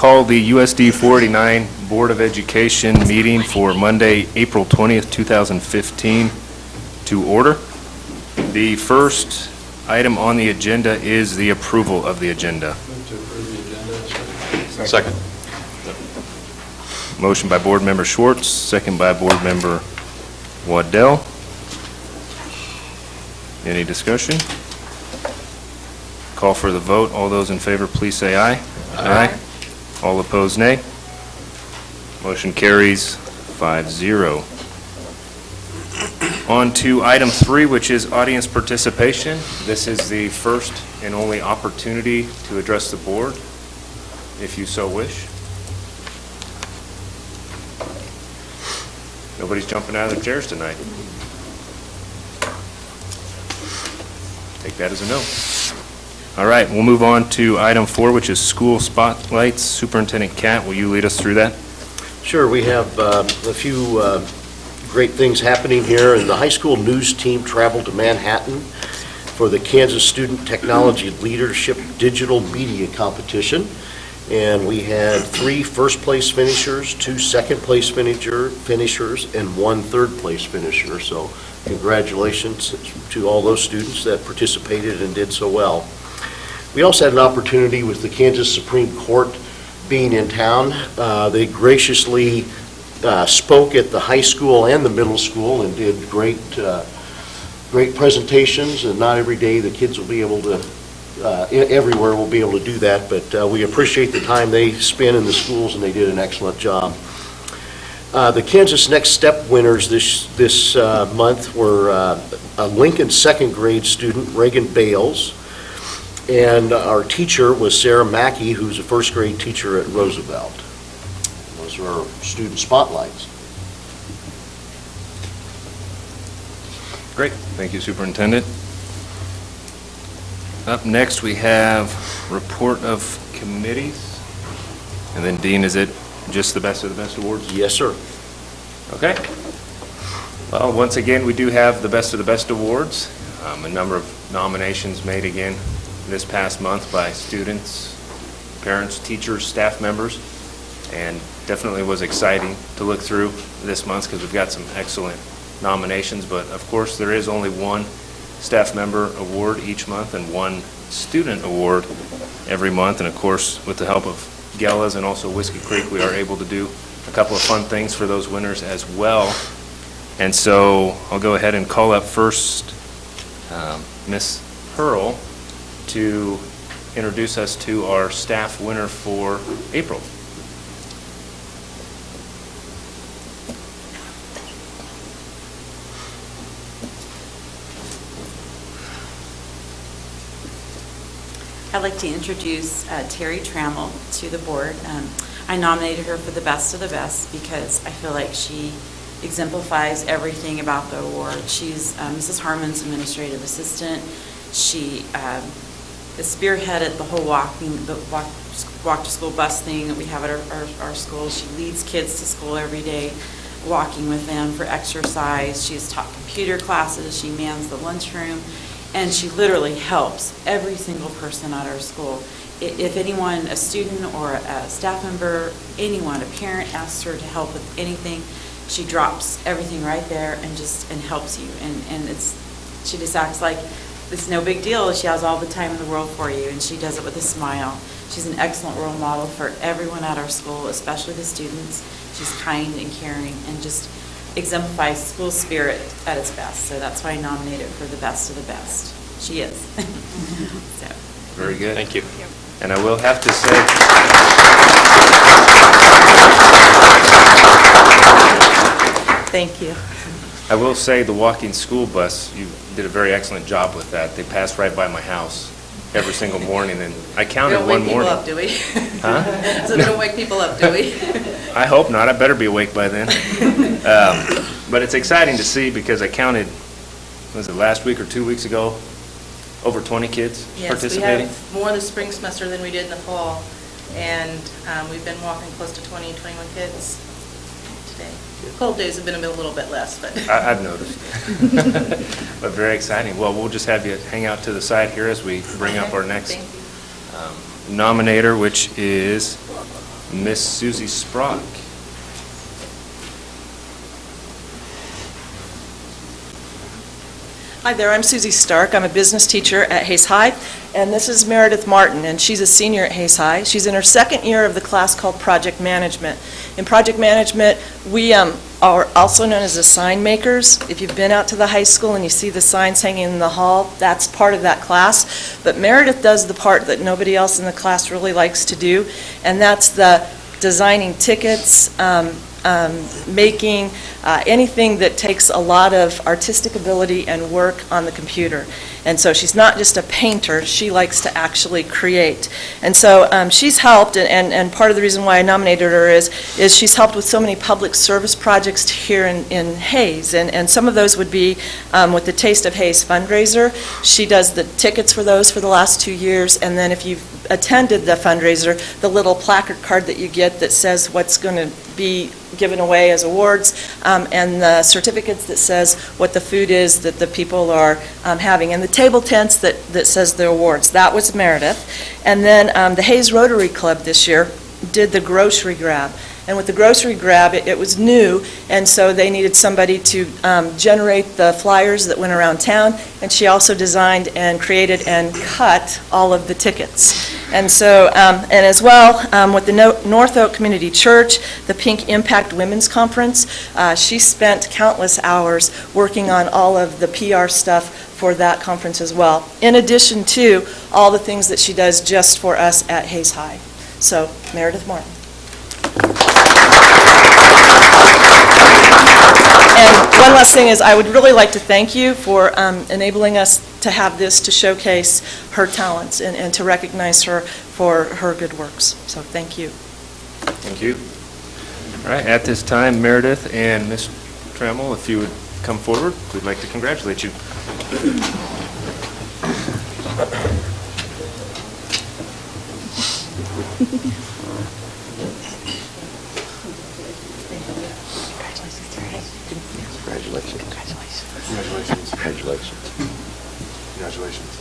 call the USD 489 Board of Education meeting for Monday, April 20th, 2015 to order. The first item on the agenda is the approval of the agenda. Move to approve the agenda. Second. Motion by Board Member Schwartz, second by Board Member Waddell. Any discussion? Call for the vote. All those in favor, please say aye. Aye. All opposed, nay. Motion carries 5-0. On to item 3, which is audience participation. This is the first and only opportunity to address the board, if you so wish. Nobody's jumping out of their chairs tonight. Take that as a no. All right, we'll move on to item 4, which is school spotlights. Superintendent Catt, will you lead us through that? Sure, we have a few great things happening here, and the high school news team traveled to Manhattan for the Kansas Student Technology Leadership Digital Media Competition, and we had 3 first-place finishers, 2 second-place finishers, and 1 third-place finisher. So congratulations to all those students that participated and did so well. We also had an opportunity with the Kansas Supreme Court being in town. They graciously spoke at the high school and the middle school and did great presentations, and not every day the kids will be able to, everywhere will be able to do that, but we appreciate the time they spend in the schools, and they did an excellent job. The Kansas Next Step winners this month were a Lincoln second grade student, Reagan Bales, and our teacher was Sarah Mackey, who's a first grade teacher at Roosevelt. Those are our student spotlights. Great. Thank you, Superintendent. Up next, we have report of committees. And then, Dean, is it just the Best of the Best awards? Yes, sir. Okay. Well, once again, we do have the Best of the Best awards. A number of nominations made again this past month by students, parents, teachers, staff members, and definitely was exciting to look through this month because we've got some excellent nominations, but of course there is only one staff member award each month and one student award every month, and of course with the help of Gellas and also Whiskey Creek we are able to do a couple of fun things for those winners as well. And so I'll go ahead and call up first Miss Pearl to introduce us to our staff winner for April. I'd like to introduce Terry Trammell to the board. I nominated her for the Best of the Best because I feel like she exemplifies everything about the award. She's Mrs. Harmon's administrative assistant. She spearheaded the whole walk to school bus thing that we have at our school. She leads kids to school every day, walking with them for exercise. She's taught computer classes. She mans the lunchroom. And she literally helps every single person at our school. If anyone, a student or a staff member, anyone, a parent asks her to help with anything, she drops everything right there and helps you. And she just acts like it's no big deal. She has all the time in the world for you, and she does it with a smile. She's an excellent role model for everyone at our school, especially the students. She's kind and caring and just exemplifies school spirit at its best. So that's why I nominated her for the Best of the Best. She is. So. Very good. Thank you. And I will have to say, Thank you. I will say the walking school bus, you did a very excellent job with that. They passed right by my house every single morning, and I counted one morning. We don't wake people up, do we? Huh? So we don't wake people up, do we? I hope not. I better be awake by then. But it's exciting to see because I counted, was it last week or 2 weeks ago, over 20 kids participating? Yes, we have more this spring semester than we did in the fall, and we've been walking close to 20, 21 kids today. Cold days have been a little bit less, but. I've noticed. But very exciting. Well, we'll just have you hang out to the side here as we bring up our next nominator, which is Miss Susie Sprock. Hi there, I'm Susie Stark. I'm a business teacher at Hayes High, and this is Meredith Martin, and she's a senior at Hayes High. She's in her second year of the class called Project Management. In Project Management, we are also known as the sign makers. If you've been out to the high school and you see the signs hanging in the hall, that's part of that class. But Meredith does the part that nobody else in the class really likes to do, and that's the designing tickets, making anything that takes a lot of artistic ability and work on the computer. And so she's not just a painter, she likes to actually create. And so she's helped, and part of the reason why I nominated her is she's helped with so many public service projects here in Hayes. And some of those would be with the Taste of Hayes fundraiser. She does the tickets for those for the last 2 years, and then if you've attended the fundraiser, the little placard card that you get that says what's going to be given away as awards, and the certificates that says what the food is that the people are having, and the table tents that says the awards. That was Meredith. And then the Hayes Rotary Club this year did the grocery grab. And with the grocery grab, it was new, and so they needed somebody to generate the flyers that went around town, and she also designed and created and cut all of the tickets. And so, and as well, with the North Oak Community Church, the Pink Impact Women's Conference, she spent countless hours working on all of the PR stuff for that conference as well, in addition to all the things that she does just for us at Hayes High. So, Meredith Martin. And one last thing is I would really like to thank you for enabling us to have this to showcase her talents and to recognize her for her good works. So thank you. Thank you. All right, at this time, Meredith and Ms. Trammell, if you would come forward, we'd like to congratulate you. Congratulations. Congratulations. Congratulations.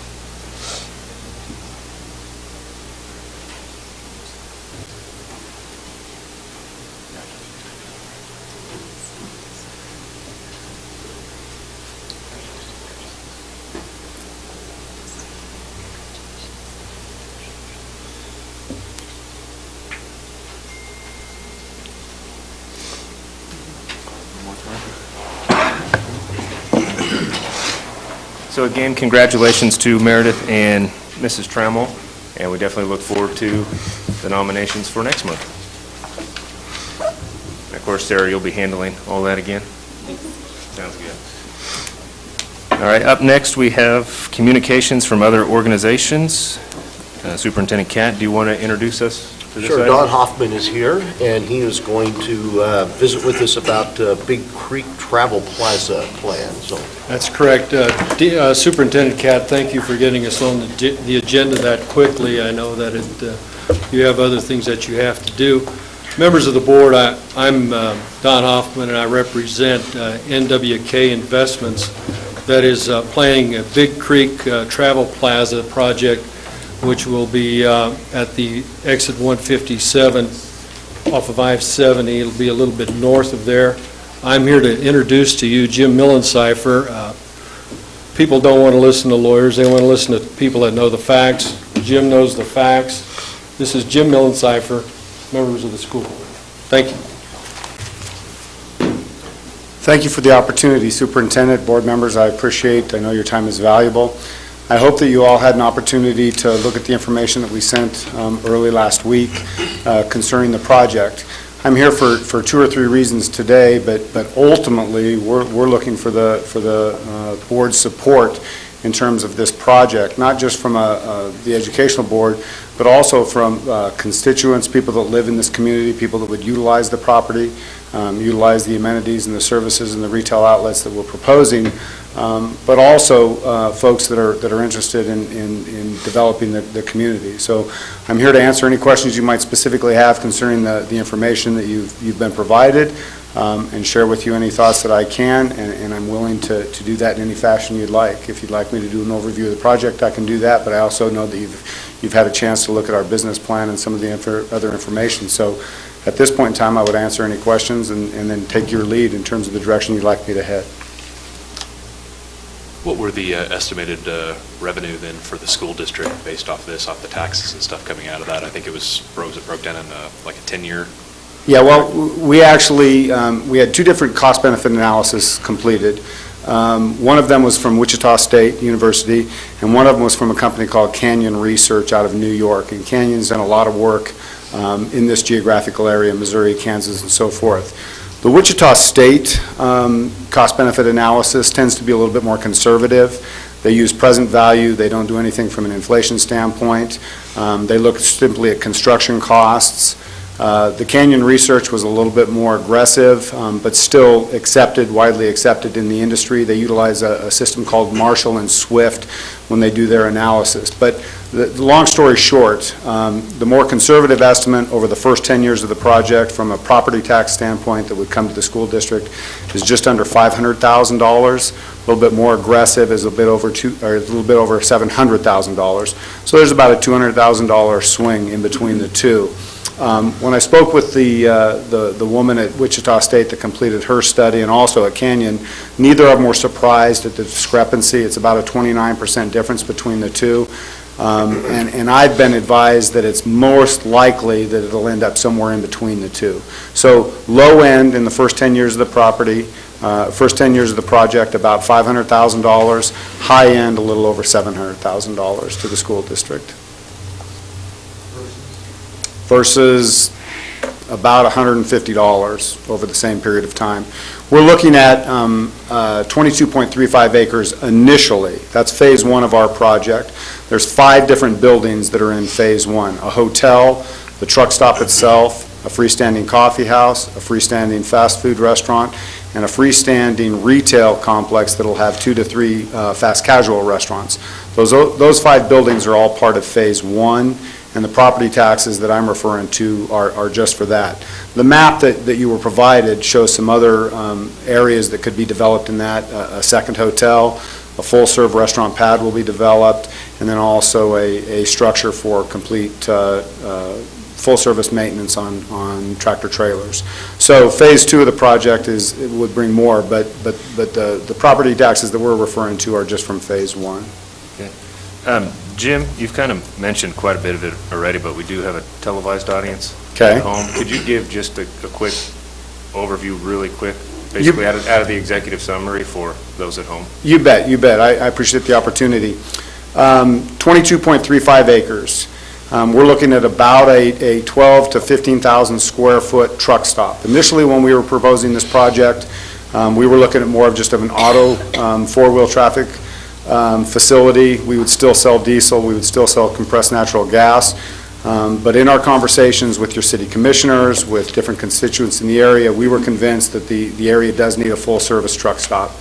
So again, congratulations to Meredith and Mrs. Trammell, and we definitely look forward to the nominations for next month. And of course, Sarah, you'll be handling all that again? Sounds good. All right, up next we have communications from other organizations. Superintendent Catt, do you want to introduce us to this Sure, item? Don Hoffman is here, and he is going to visit with us about Big Creek Travel Plaza plan. So, That's correct. Superintendent Catt, thank you for getting us on the agenda that quickly. I know that you have other things that you have to do. Members of the board, I'm Don Hoffman, and I represent NWK Investments that is planning a Big Creek Travel Plaza project, which will be at the exit 157 off of I-70. It'll be a little bit north of there. I'm here to introduce to you Jim Millenseifer. People don't want to listen to lawyers. They want to listen to people that know the facts. Jim knows the facts. This is Jim Millenseifer, members of the school board. Thank you. Thank you for the opportunity, Superintendent, board members. I know your time is valuable. I hope that you all had an opportunity to look at the information that we sent early last week concerning the project. I'm here for 2 or 3 reasons today, but ultimately we're looking for the board's support in terms of this project, not just from the educational board, but also from constituents, people that live in this community, people that would utilize the property, utilize the amenities and the services and the retail outlets that we're proposing, but also folks that are interested in developing the community. So I'm here to answer any questions you might specifically have concerning the information that you've been provided, and share with you any thoughts that I can, and I'm willing to do that in any fashion you'd like. If you'd like me to do an overview of the project, I can do that, but I also know that You've had a chance to look at our business plan and some of the other information. So at this point in time, I would answer any questions and then take your lead in terms of the direction you'd like me to head. What were the estimated revenue then for the school district based off this, off the taxes and stuff coming out of that? I think it broke down in like a 10-year. Yeah, well, we actually, we had two different cost-benefit analysis completed. One of them was from Wichita State University, and one of them was from a company called Canyon Research out of New York. And Canyon's done a lot of work in this geographical area, Missouri, Kansas, and so forth. The Wichita State cost-benefit analysis tends to be a little bit more conservative. They use present value. They don't do anything from an inflation standpoint. They look simply at construction costs. The Canyon Research was a little bit more aggressive, but still widely accepted in the industry. They utilize a system called Marshall and Swift when they do their analysis. But the long story short, the more conservative estimate over the first 10 years of the project from a property tax standpoint that would come to the school district is just under $500,000. A little bit more aggressive is a little bit over $700,000. So there's about a $200,000 swing in between the two. When I spoke with the woman at Wichita State that completed her study and also at Canyon, neither of them were surprised at the discrepancy. It's about a 29% difference between the two. And I've been advised that it's most likely that it'll end up somewhere in between the two. So low end in the first 10 years of the property, first 10 years of the project, about $500,000. High end, a little over $700,000 to the school district. Versus about $150 over the same period of time. We're looking at 22.35 acres initially. That's phase one of our project. There's 5 different buildings that are in phase one. A hotel, the truck stop itself, a freestanding coffee house, a freestanding fast food restaurant, and a freestanding retail complex that'll have 2 to 3 fast casual restaurants. Those 5 buildings are all part of phase one, and the property taxes that I'm referring to are just for that. The map that you were provided shows some other areas that could be developed in that. A second hotel, a full-serve restaurant pad will be developed, and then also a structure for complete full-service maintenance on tractor trailers. So phase two of the project would bring more, but the property taxes that we're referring to are just from phase one. Okay. Jim, you've kind of mentioned quite a bit of it already, but we do have a televised audience Okay. at home. Could you give just a quick overview, really quick, basically out of the executive summary for those at home? You bet, you bet. I appreciate the opportunity. 22.35 acres. We're looking at about a 12 to 15,000 square foot truck stop. Initially, when we were proposing this project, we were looking at more of just an auto four-wheel traffic facility. We would still sell diesel, we would still sell compressed natural gas, but in our conversations with your city commissioners, with different constituents in the area, we were convinced that the area does need a full-service truck stop.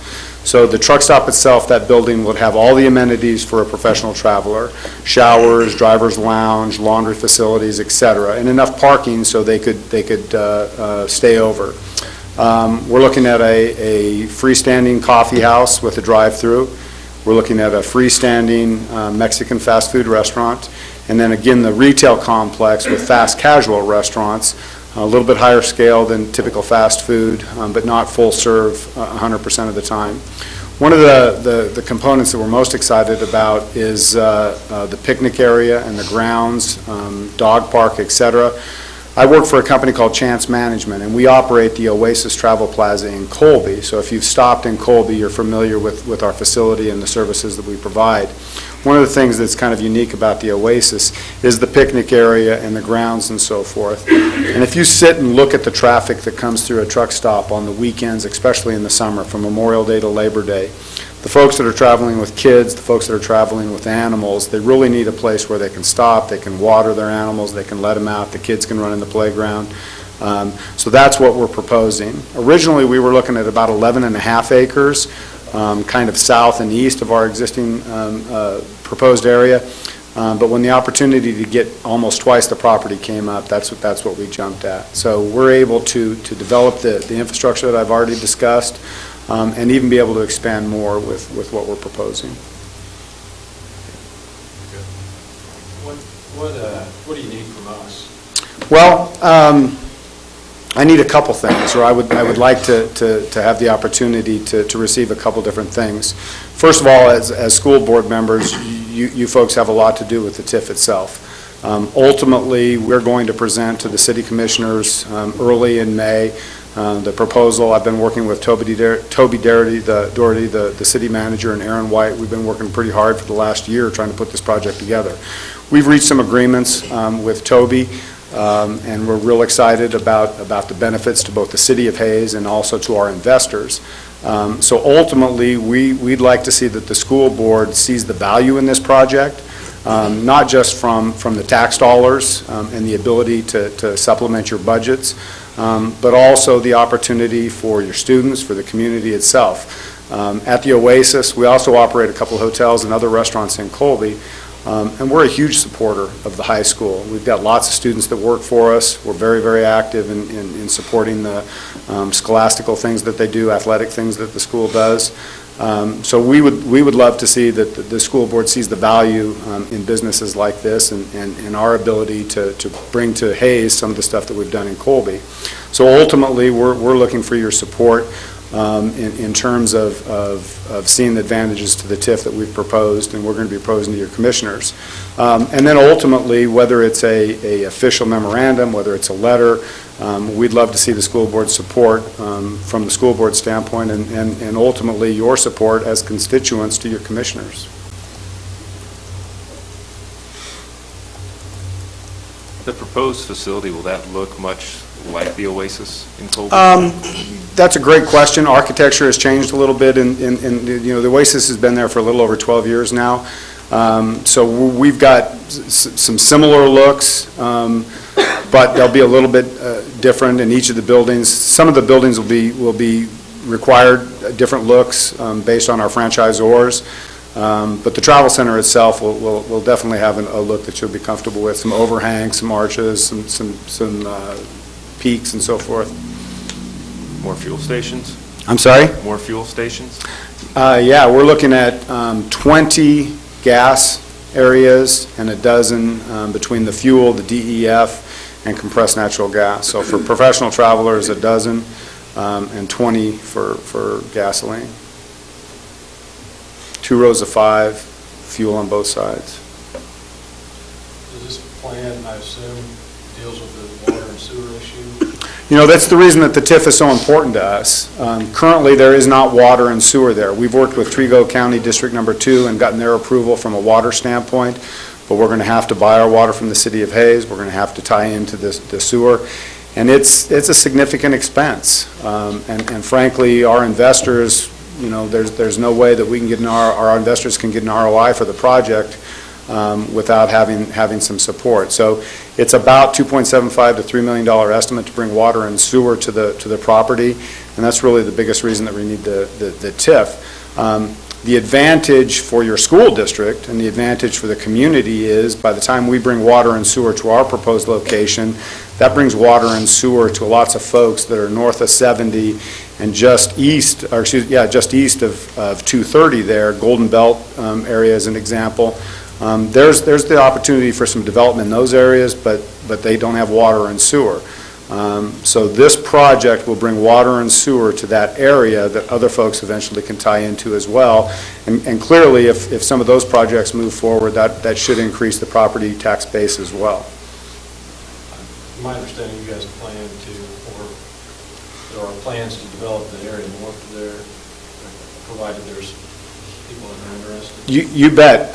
So the truck stop itself, that building would have all the amenities for a professional traveler: showers, driver's lounge, laundry facilities, etc., and enough parking so they could stay over. We're looking at a freestanding coffee house with a drive-through. We're looking at a freestanding Mexican fast food restaurant, and then again the retail complex with fast casual restaurants, a little bit higher scale than typical fast food, but not full serve 100% of the time. One of the components that we're most excited about is the picnic area and the grounds, dog park, etc. I work for a company called Chance Management, and we operate the Oasis Travel Plaza in Colby. So if you've stopped in Colby, you're familiar with our facility and the services that we provide. One of the things that's kind of unique about the Oasis is the picnic area and the grounds and so forth. And if you sit and look at the traffic that comes through a truck stop on the weekends, especially in the summer, from Memorial Day to Labor Day, the folks that are traveling with kids, the folks that are traveling with animals, they really need a place where they can stop, they can water their animals, they can let them out, the kids can run in the playground. So that's what we're proposing. Originally, we were looking at about 11.5 acres, kind of south and east of our existing proposed area. But when the opportunity to get almost twice the property came up, that's what we jumped at. So we're able to develop the infrastructure that I've already discussed, and even be able to expand more with what we're proposing. What do you need from us? Well, I need a couple things, or I would like to have the opportunity to receive a couple different things. First of all, as school board members, you folks have a lot to do with the TIF itself. Ultimately, we're going to present to the city commissioners early in May the proposal. I've been working with Toby Doherty, the city manager, and Aaron White. We've been working pretty hard for the last year trying to put this project together. We've reached some agreements with Toby, and we're real excited about the benefits to both the city of Hayes and also to our investors. So ultimately, we'd like to see that the school board sees the value in this project, not just from the tax dollars and the ability to supplement your budgets, but also the opportunity for your students, for the community itself. At the Oasis, we also operate a couple hotels and other restaurants in Colby, and we're a huge supporter of the high school. We've got lots of students that work for us. We're very, very active in supporting the scholastical things that they do, athletic things that the school does. So we would love to see that the school board sees the value in businesses like this and our ability to bring to Hayes some of the stuff that we've done in Colby. So ultimately, we're looking for your support in terms of seeing the advantages to the TIF that we've proposed, and we're going to be proposing to your commissioners. And then ultimately, whether it's a official memorandum, whether it's a letter, we'd love to see the school board support from the school board standpoint and ultimately your support as constituents to your commissioners. The proposed facility, will that look much like the Oasis in Colby? That's a great question. Architecture has changed a little bit, and the Oasis has been there for a little over 12 years now. So we've got some similar looks, but they'll be a little bit different in each of the buildings. Some of the buildings will be required different looks based on our franchisors. But the travel center itself will definitely have a look that you'll be comfortable with, some overhangs, some arches, some peaks and so forth. More fuel stations? I'm sorry? More fuel stations? Yeah, we're looking at 20 gas areas and a dozen between the fuel, the DEF, and compressed natural gas. So for professional travelers, a dozen, and 20 for gasoline. 2 rows of 5, fuel on both sides. Does this plan, I assume, deals with the water and sewer issue? That's the reason that the TIF is so important to us. Currently, there is not water and sewer there. We've worked with Trego County District Number 2 and gotten their approval from a water standpoint, but we're going to have to buy our water from the city of Hayes. We're going to have to tie into the sewer, and it's a significant expense. And frankly, our investors, there's no way that we can get our investors can get an ROI for the project without having some support. So it's about $2.75 to $3 million estimate to bring water and sewer to the property, and that's really the biggest reason that we need the TIF. The advantage for your school district and the advantage for the community is by the time we bring water and sewer to our proposed location, that brings water and sewer to lots of folks that are north of 70 and just east of 230 there, Golden Belt area as an example. There's the opportunity for some development in those areas, but they don't have water and sewer. So this project will bring water and sewer to that area that other folks eventually can tie into as well. And clearly, if some of those projects move forward, that should increase the property tax base as well. My understanding, you guys plan to, or there are plans to develop the area north of there, provided there's people that are interested. You bet.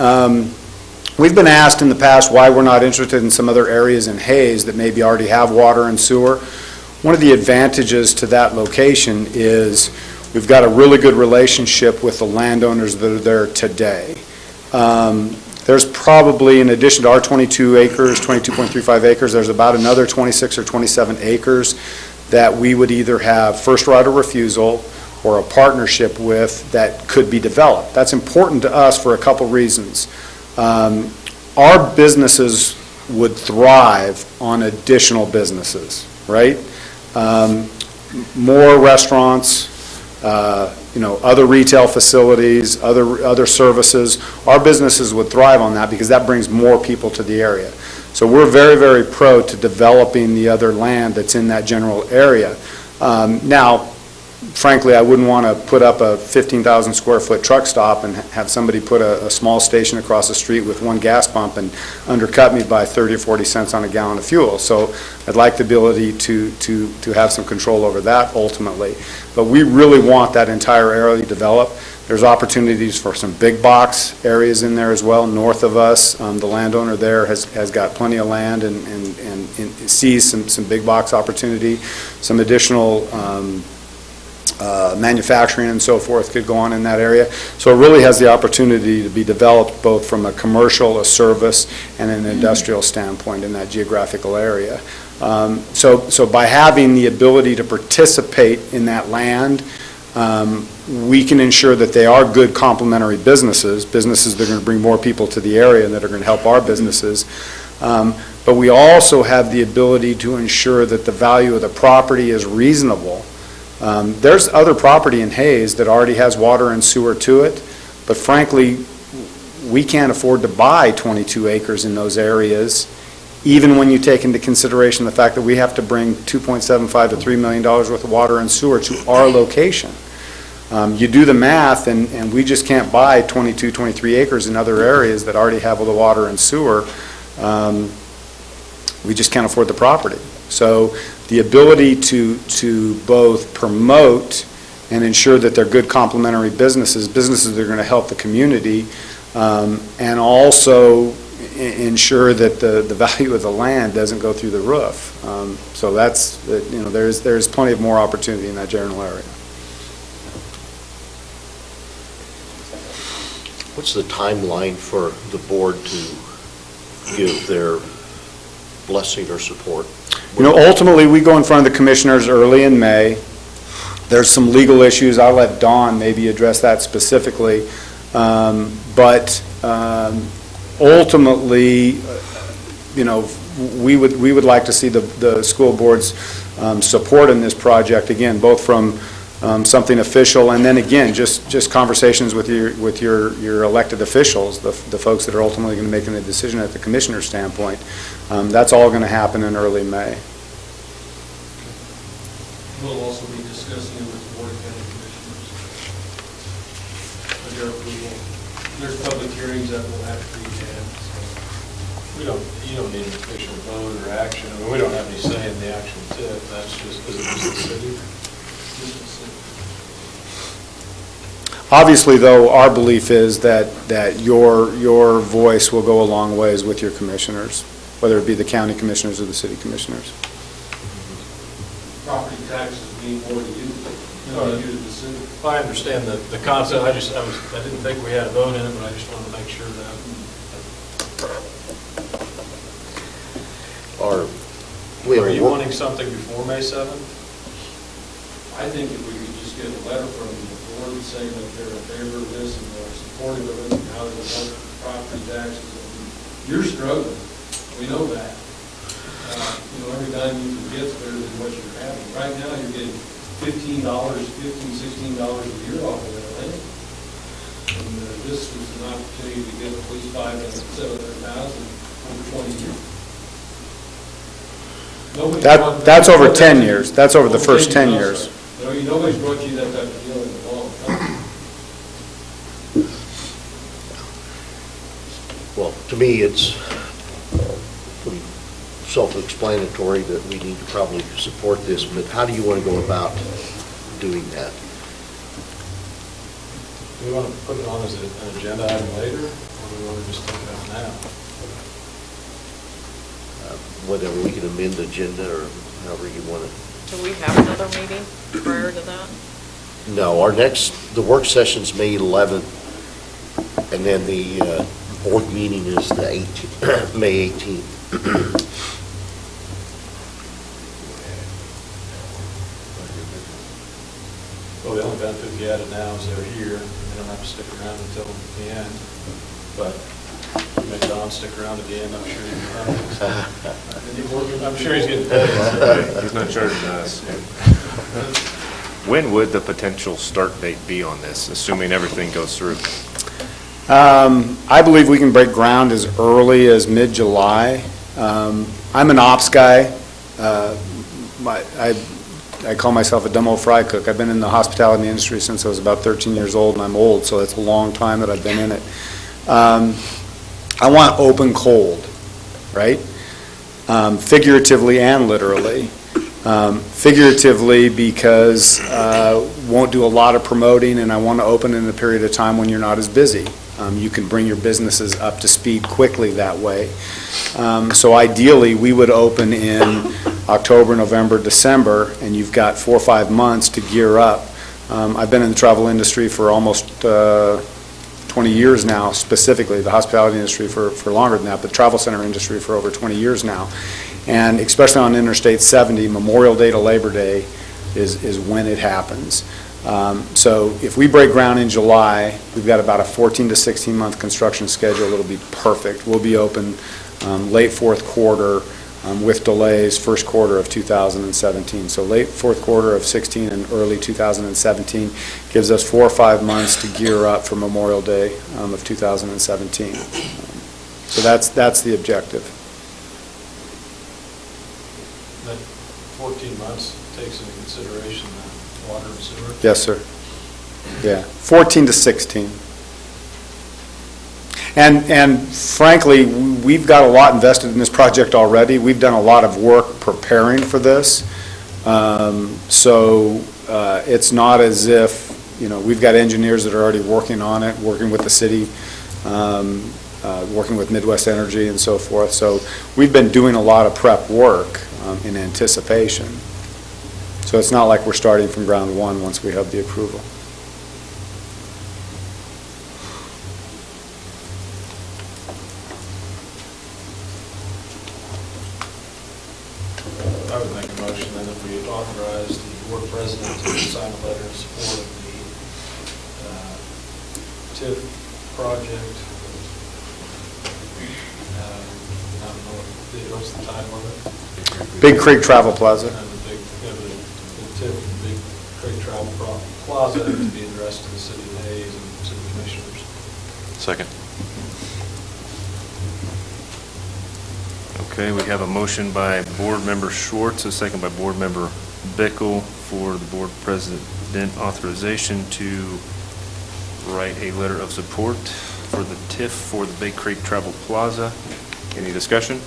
We've been asked in the past why we're not interested in some other areas in Hayes that maybe already have water and sewer. One of the advantages to that location is we've got a really good relationship with the landowners that are there today. There's probably, in addition to our 22 acres, 22.35 acres, there's about another 26 or 27 acres that we would either have first right of refusal or a partnership with that could be developed. That's important to us for a couple reasons. Our businesses would thrive on additional businesses, right? More restaurants, other retail facilities, other services. Our businesses would thrive on that because that brings more people to the area. So we're very, very pro to developing the other land that's in that general area. Now, frankly, I wouldn't want to put up a 15,000 square foot truck stop and have somebody put a small station across the street with one gas pump and undercut me by 30 or 40 cents on a gallon of fuel. So I'd like the ability to have some control over that ultimately. But we really want that entire area developed. There's opportunities for some big box areas in there as well, north of us. The landowner there has got plenty of land and sees some big box opportunity. Some additional manufacturing and so forth could go on in that area. So it really has the opportunity to be developed both from a commercial, a service, and an industrial standpoint in that geographical area. So by having the ability to participate in that land, we can ensure that they are good complementary businesses that are going to bring more people to the area and that are going to help our businesses. But we also have the ability to ensure that the value of the property is reasonable. There's other property in Hayes that already has water and sewer to it, but frankly, we can't afford to buy 22 acres in those areas, even when you take into consideration the fact that we have to bring $2.75 to $3 million worth of water and sewer to our location. You do the math, and we just can't buy 22, 23 acres in other areas that already have all the water and sewer. We just can't afford the property. So the ability to both promote and ensure that they're good complementary businesses that are going to help the community, and also ensure that the value of the land doesn't go through the roof. So that's, there's plenty of more opportunity in that general area. What's the timeline for the board to give their blessing or support? Ultimately, we go in front of the commissioners early in May. There's some legal issues. I'll let Dawn maybe address that specifically. But ultimately, we would like to see the school board's support in this project, again, both from something official, and then again, just conversations with your elected officials, the folks that are ultimately going to be making the decision at the commissioner standpoint. That's all going to happen in early May. We'll also be discussing it with the Board of County Commissioners for their approval. There's public hearings that will have to be had. You don't need an official vote or action. I mean, we don't have any say in the actual tip. That's just, is it just the city? Obviously, though, our belief is that your voice will go a long ways with your commissioners, whether it be the county commissioners or the city commissioners. Property taxes mean more to you than you to the city. I understand the concept. I didn't think we had a vote in it, but I just wanted to make sure that. Are you wanting something before May 7th? I think if we could just get a letter from the board saying that they're in favor of this and they're supportive of it and how it'll help property taxes. You're struggling. We know that. Every dime you can get is better than what you're having. Right now, you're getting $16 a year off of that land. And this was an opportunity to get at least $500,000 over 20 years. That's over 10 years. That's over the first 10 years. Nobody's brought you that type of deal in a long time. Well, to me, it's pretty self-explanatory that we need to probably support this, but how do you want to go about doing that? Do we want to put it on as an agenda item later, or do we want to just take it out now? Whether we can amend the agenda or however you want to. Do we have another meeting prior to that? No, the work session's May 11th, and then the board meeting is the 18th, May 18th. Well, the only benefit if you add it now is they're here, and they don't have to stick around until the end. But make Don stick around at the end, I'm sure I'm sure he's getting paid. He's not charging us. When would the potential start date be on this, assuming everything goes through? I believe we can break ground as early as mid-July. I'm an ops guy. I call myself a dumb old fry cook. I've been in the hospitality industry since I was about 13 years old, and I'm old, so it's a long time that I've been in it. I want open cold, right? Figuratively and literally. Figuratively because won't do a lot of promoting, and I want to open in a period of time when you're not as busy. You can bring your businesses up to speed quickly that way. So ideally, we would open in October, November, December, and you've got 4 or 5 months to gear up. I've been in the travel industry for almost 20 years now, specifically, the hospitality industry for longer than that, but the travel center industry for over 20 years now. And especially on Interstate 70, Memorial Day to Labor Day is when it happens. So if we break ground in July, we've got about a 14 to 16 month construction schedule. It'll be perfect. We'll be open late fourth quarter with delays first quarter of 2017. So late fourth quarter of 16 and early 2017 gives us 4 or 5 months to gear up for Memorial Day of 2017. So that's the objective. That 14 months takes into consideration the water and sewer? Yes, sir. Yeah, 14 to 16. And frankly, we've got a lot invested in this project already. We've done a lot of work preparing for this. So it's not as if, we've got engineers that are already working on it, working with the city, working with Midwest Energy and so forth. So we've been doing a lot of prep work in anticipation. So it's not like we're starting from ground one once we have the approval. I would make a motion then that we authorize the board president to sign a letter in support of the TIF project. I don't know, what's the title of it? Big Creek Travel Plaza. And the TIF, Big Creek Travel Plaza to be addressed to the city of Hayes and city commissioners. Second. Okay, we have a motion by Board Member Schwartz, a second by Board Member Bickle for the Board President authorization to write a letter of support for the TIF for the Big Creek Travel Plaza. Any discussion?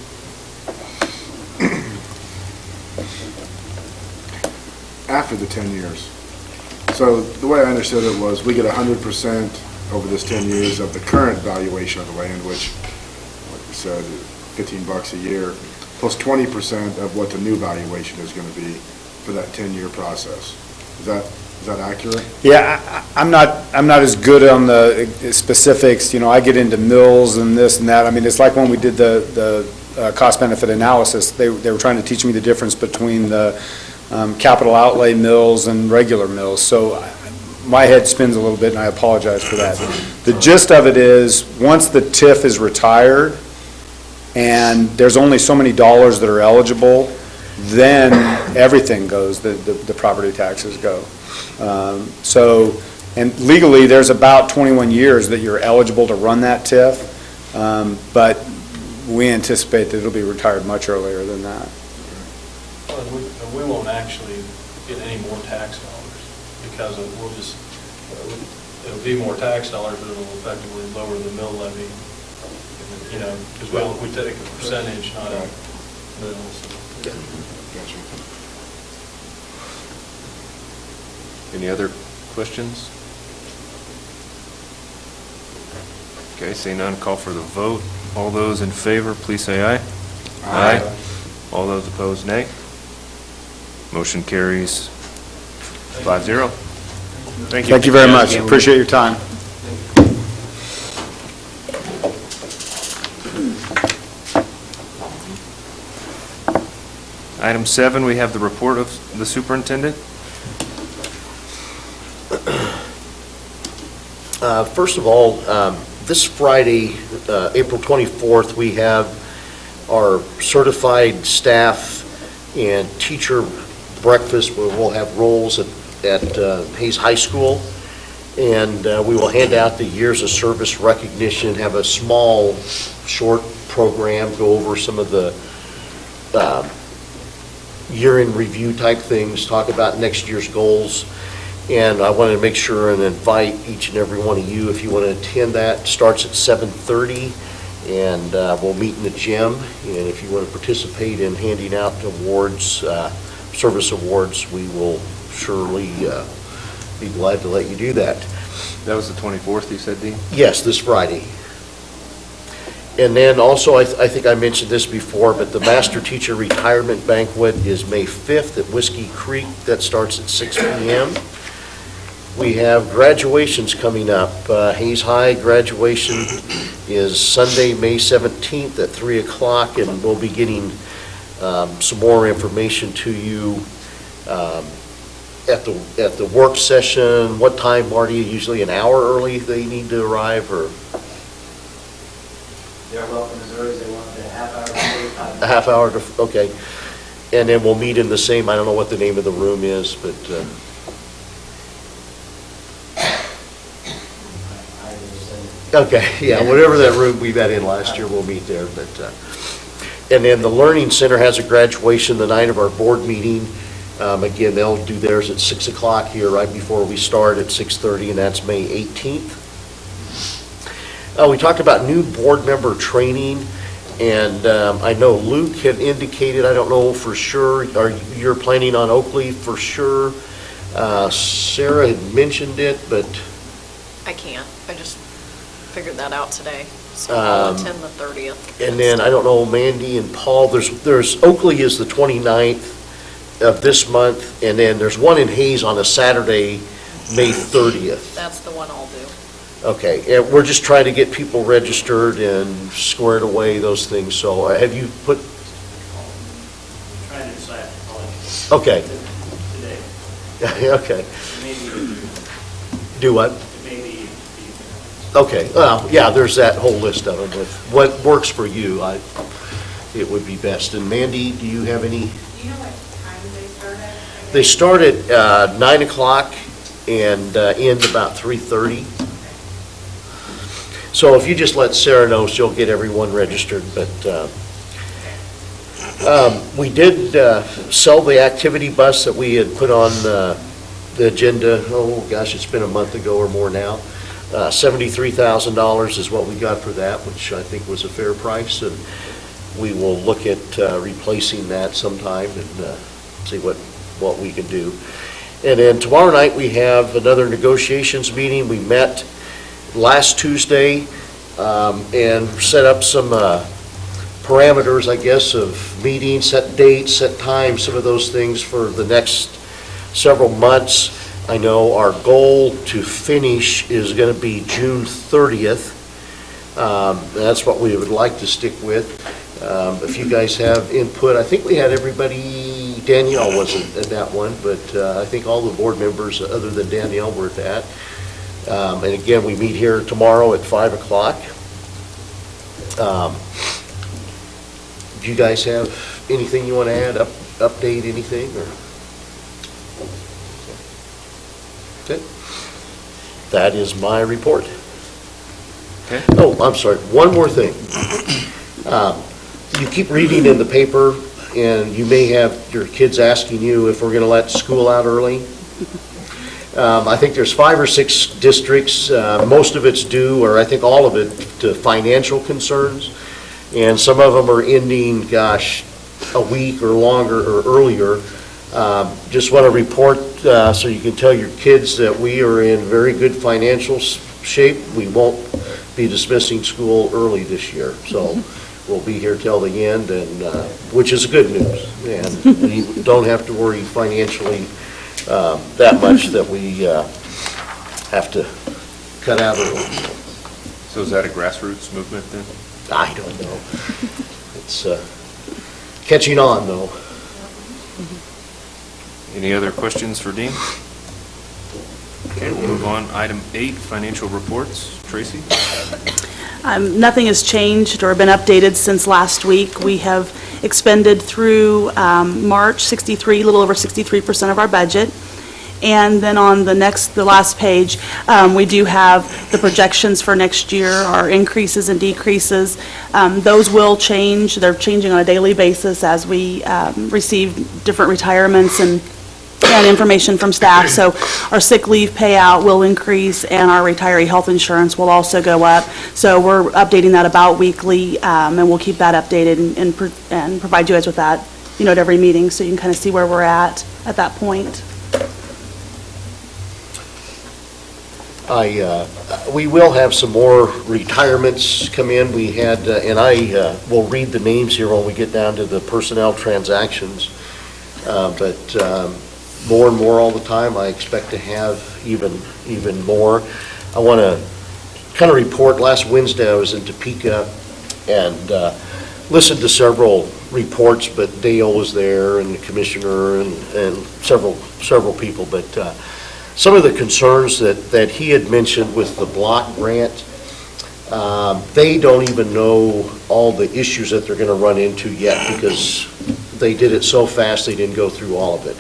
After the 10 years. So the way I understood it was we get 100% over this 10 years of the current valuation of the land, which, like you said, $15 a year, plus 20% of what the new valuation is going to be for that 10-year process. Is that accurate? Yeah, I'm not as good on the specifics. I get into mills and this and that. I mean, it's like when we did the cost-benefit analysis. They were trying to teach me the difference between the capital outlay mills and regular mills. So my head spins a little bit, and I apologize for that. The gist of it is, once the TIF is retired, and there's only so many dollars that are eligible, then everything goes, the property taxes go. And legally, there's about 21 years that you're eligible to run that TIF, but we anticipate that it'll be retired much earlier than that. Well, we won't actually get any more tax dollars because it'll be more tax dollars, but it'll effectively lower the mill levy. Because we take a percentage, not a mill. Gotcha. Any other questions? Okay, seeing none, call for the vote. All those in favor, please say aye. Aye. All those opposed, nay. Motion carries 5-0. Thank you. Thank you very much. Appreciate your time. Item 7, we have the report of the superintendent. First of all, this Friday, April 24th, we have our certified staff and teacher breakfast where we'll have rolls at at Hayes High School, and we will hand out the years of service recognition, have a small, short program, go over some of the year-in review type things, talk about next year's goals. And I wanted to make sure and invite each and every one of you, if you want to attend that. It starts at 7:30, and we'll meet in the gym. And if you want to participate in handing out awards, service awards, we will surely be glad to let you do that. That was the 24th, you said, Dean? Yes, this Friday. And then also, I think I mentioned this before, but the Master Teacher Retirement Banquet is May 5th at Whiskey Creek. That starts at 6 p.m. We have graduations coming up. Hayes High graduation is Sunday, May 17th at 3 o'clock, and we'll be getting some more information to you at the work session. What time, Marty? Usually an hour early they need to arrive, or? They're welcome as early as they want, a half hour, 45 A half hour, okay. And then we'll meet in the same, I don't know what the name of the room is, but, okay, yeah, whatever that room we met in last year, we'll meet there, but, and then the Learning Center has a graduation the night of our board meeting. Again, they'll do theirs at 6 o'clock here, right before we start at 6:30, and that's May 18th. We talked about new board member training, and I know Luke had indicated, I don't know for sure, you're planning on Oakley for sure. Sarah had mentioned it, but... I can't. I just figured that out today. So I'll attend the 30th. And then, I don't know, Mandy and Paul, there's Oakley is the 29th of this month, and then there's one in Hayes on a Saturday, May 30th. That's the one I'll do. Okay, and we're just trying to get people registered and squared away, those things, so have you put, trying to decide. okay. Today. Okay, Maybe, do what? maybe. Okay, well, yeah, there's that whole list of them, if what works for you, it would be best. And Mandy, do you have any? Do you know what time they start at? They start at 9 o'clock and end about 3:30. So if you just let Sarah know, she'll get everyone registered, but we did sell the activity bus that we had put on the agenda, oh gosh, it's been a month ago or more now. $73,000 is what we got for that, which I think was a fair price, and we will look at replacing that sometime and see what we can do. And then tomorrow night, we have another negotiations meeting. We met last Tuesday and set up some parameters, I guess, of meetings, set dates, set times, some of those things for the next several months. I know our goal to finish is going to be June 30th. That's what we would like to stick with. If you guys have input, I think we had everybody, Danielle wasn't at that one, but I think all the board members other than Danielle were at that. And again, we meet here tomorrow at 5 o'clock. Do you guys have anything you want to add, update anything, or? Okay. That is my report. Okay. Oh, I'm sorry, one more thing. You keep reading in the paper, and you may have your kids asking you if we're going to let school out early. I think there's 5 or 6 districts, most of it's due, or I think all of it, to financial concerns, and some of them are ending, gosh, a week or longer or earlier. Just want to report so you can tell your kids that we are in very good financial shape. We won't be dismissing school early this year, so we'll be here till the end, and which is good news, and we don't have to worry financially that much that we have to cut out early. So is that a grassroots movement then? I don't know. It's catching on, though. Any other questions for Dean? Okay, we'll move on. Item 8, financial reports. Tracy? Nothing has changed or been updated since last week. We have expended through March a little over 63% of our budget, And then on the last page, we do have the projections for next year, our increases and decreases. Those will change. They're changing on a daily basis as we receive different retirements and information from staff. So our sick leave payout will increase, and our retiree health insurance will also go up. So we're updating that about weekly, and we'll keep that updated and provide you guys with that, at every meeting, so you can kind of see where we're at that point. We will have some more retirements come in. We had, and I will read the names here when we get down to the personnel transactions, but more and more all the time. I expect to have even more. I want to kind of report, last Wednesday I was in Topeka and listened to several reports, but Dale was there and the commissioner and several people, but some of the concerns that he had mentioned with the block grant, they don't even know all the issues that they're going to run into yet because they did it so fast they didn't go through all of it.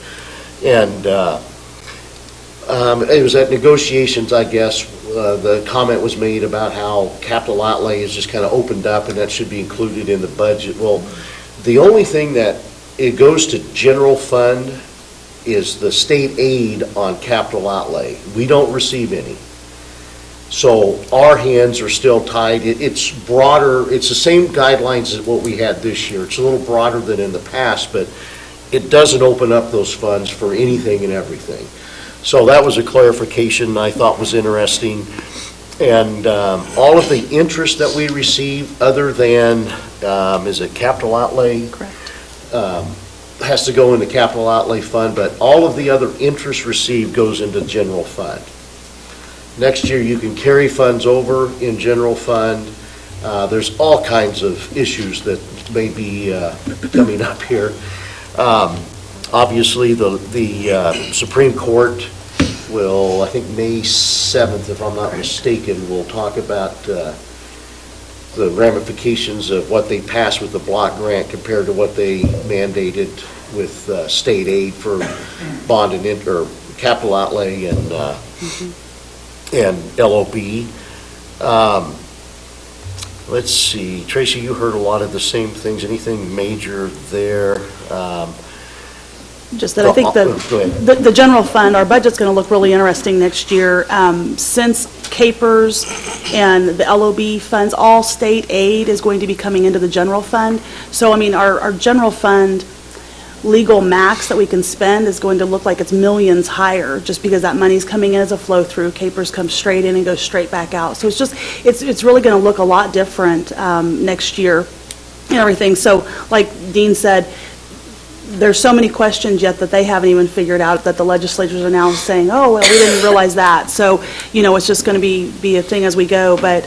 And it was at negotiations, I guess, the comment was made about how capital outlay is just kind of opened up and that should be included in the budget. Well, the only thing that it goes to general fund is the state aid on capital outlay. We don't receive any. So our hands are still tied. It's broader. It's the same guidelines as what we had this year. It's a little broader than in the past, but it doesn't open up those funds for anything and everything. So that was a clarification I thought was interesting. And all of the interest that we receive other than, is it capital outlay? Correct. Has to go in the capital outlay fund, but all of the other interest received goes into general fund. Next year you can carry funds over in general fund. There's all kinds of issues that may be coming up here. Obviously, the Supreme Court will, I think May 7th, if I'm not mistaken, will talk about the ramifications of what they passed with the block grant compared to what they mandated with state aid for bond and or capital outlay and LOB. Let's see, Tracy, you heard a lot of the same things. Anything major there? Just that I think the general fund, our budget's going to look really interesting next year. Since CAPERS and the LOB funds, all state aid is going to be coming into the general fund. So, I mean, our general fund legal max that we can spend is going to look like it's millions higher just because that money's coming in as a flow through. CAPERS comes straight in and goes straight back out. So it's really going to look a lot different next year and everything. So like Dean said, there's so many questions yet that they haven't even figured out that the legislators are now saying, oh, well, we didn't realize that. So, it's just going to be a thing as we go, but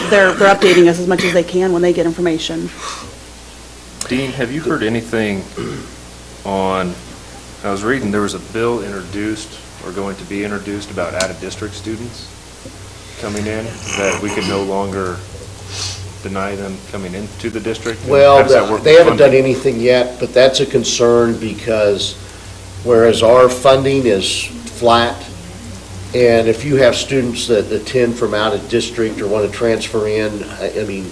they're updating us as much as they can when they get information. Dean, have you heard anything on, I was reading there was a bill introduced or going to be introduced about out-of-district students coming in, that we could no longer deny them coming into the district? Well, they haven't done anything yet, but that's a concern because whereas our funding is flat, and if you have students that attend from out of district or want to transfer in, I mean,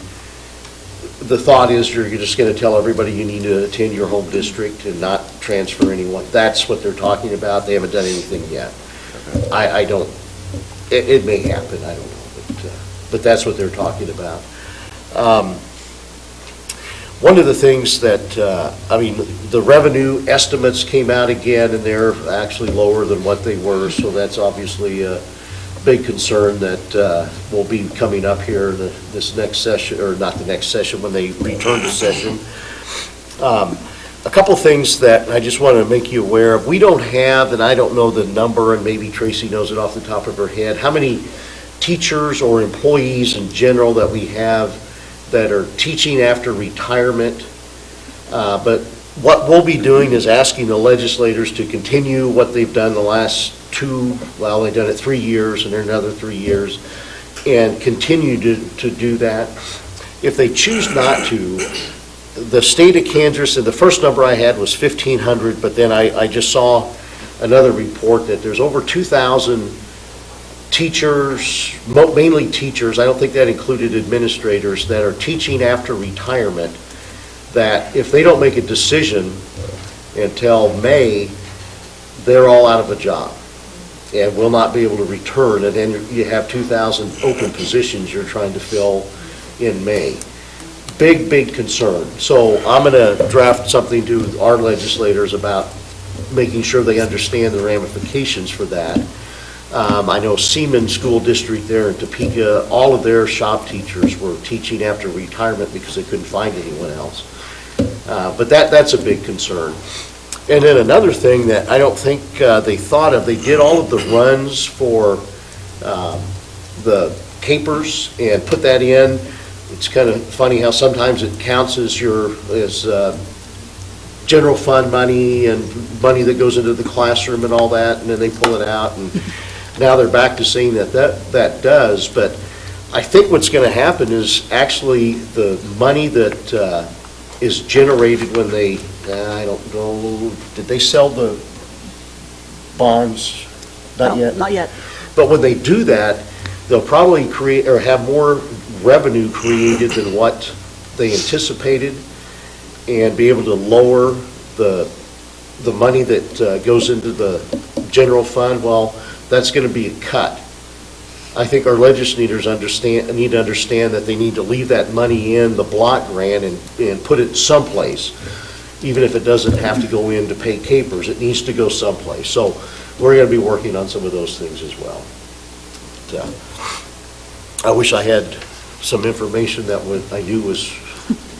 the thought is you're just going to tell everybody you need to attend your home district and not transfer anyone. That's what they're talking about. They haven't done anything yet. Okay. I don't, it may happen, I don't know, but that's what they're talking about. One of the things that, the revenue estimates came out again, and they're actually lower than what they were, so that's obviously a big concern that will be coming up here in this next session, or not the next session, when they return to session. A couple things that I just want to make you aware of. We don't have, and I don't know the number, and maybe Tracy knows it off the top of her head, how many teachers or employees in general that we have that are teaching after retirement, but what we'll be doing is asking the legislators to continue what they've done the last they've done it 3 years and then another 3 years, and continue to do that. If they choose not to, the state of Kansas, and the first number I had was 1,500, but then I just saw another report that there's over 2,000 teachers, mainly teachers, I don't think that included administrators, that are teaching after retirement, that if they don't make a decision until May, they're all out of a job and will not be able to return, and then you have 2,000 open positions you're trying to fill in May. Big, big concern. So I'm going to draft something to our legislators about making sure they understand the ramifications for that. I know Seaman School District there in Topeka, all of their shop teachers were teaching after retirement because they couldn't find anyone else. But that's a big concern. And then another thing that I don't think they thought of, they did all of the runs for the capers and put that in. It's kind of funny how sometimes it counts as general fund money and money that goes into the classroom and all that, and then they pull it out, and now they're back to saying that does. But I think what's going to happen is actually the money that is generated when they, I don't know, did they sell the bonds? Not No, yet? Not yet. But when they do that, they'll probably create, or have more revenue created than what they anticipated, and be able to lower the money that goes into the general fund. Well, that's going to be a cut. I think our legislators need to understand that they need to leave that money in the block grant and put it someplace, even if it doesn't have to go in to pay capers. It needs to go someplace. So we're going to be working on some of those things as well. So, I wish I had some information that I knew was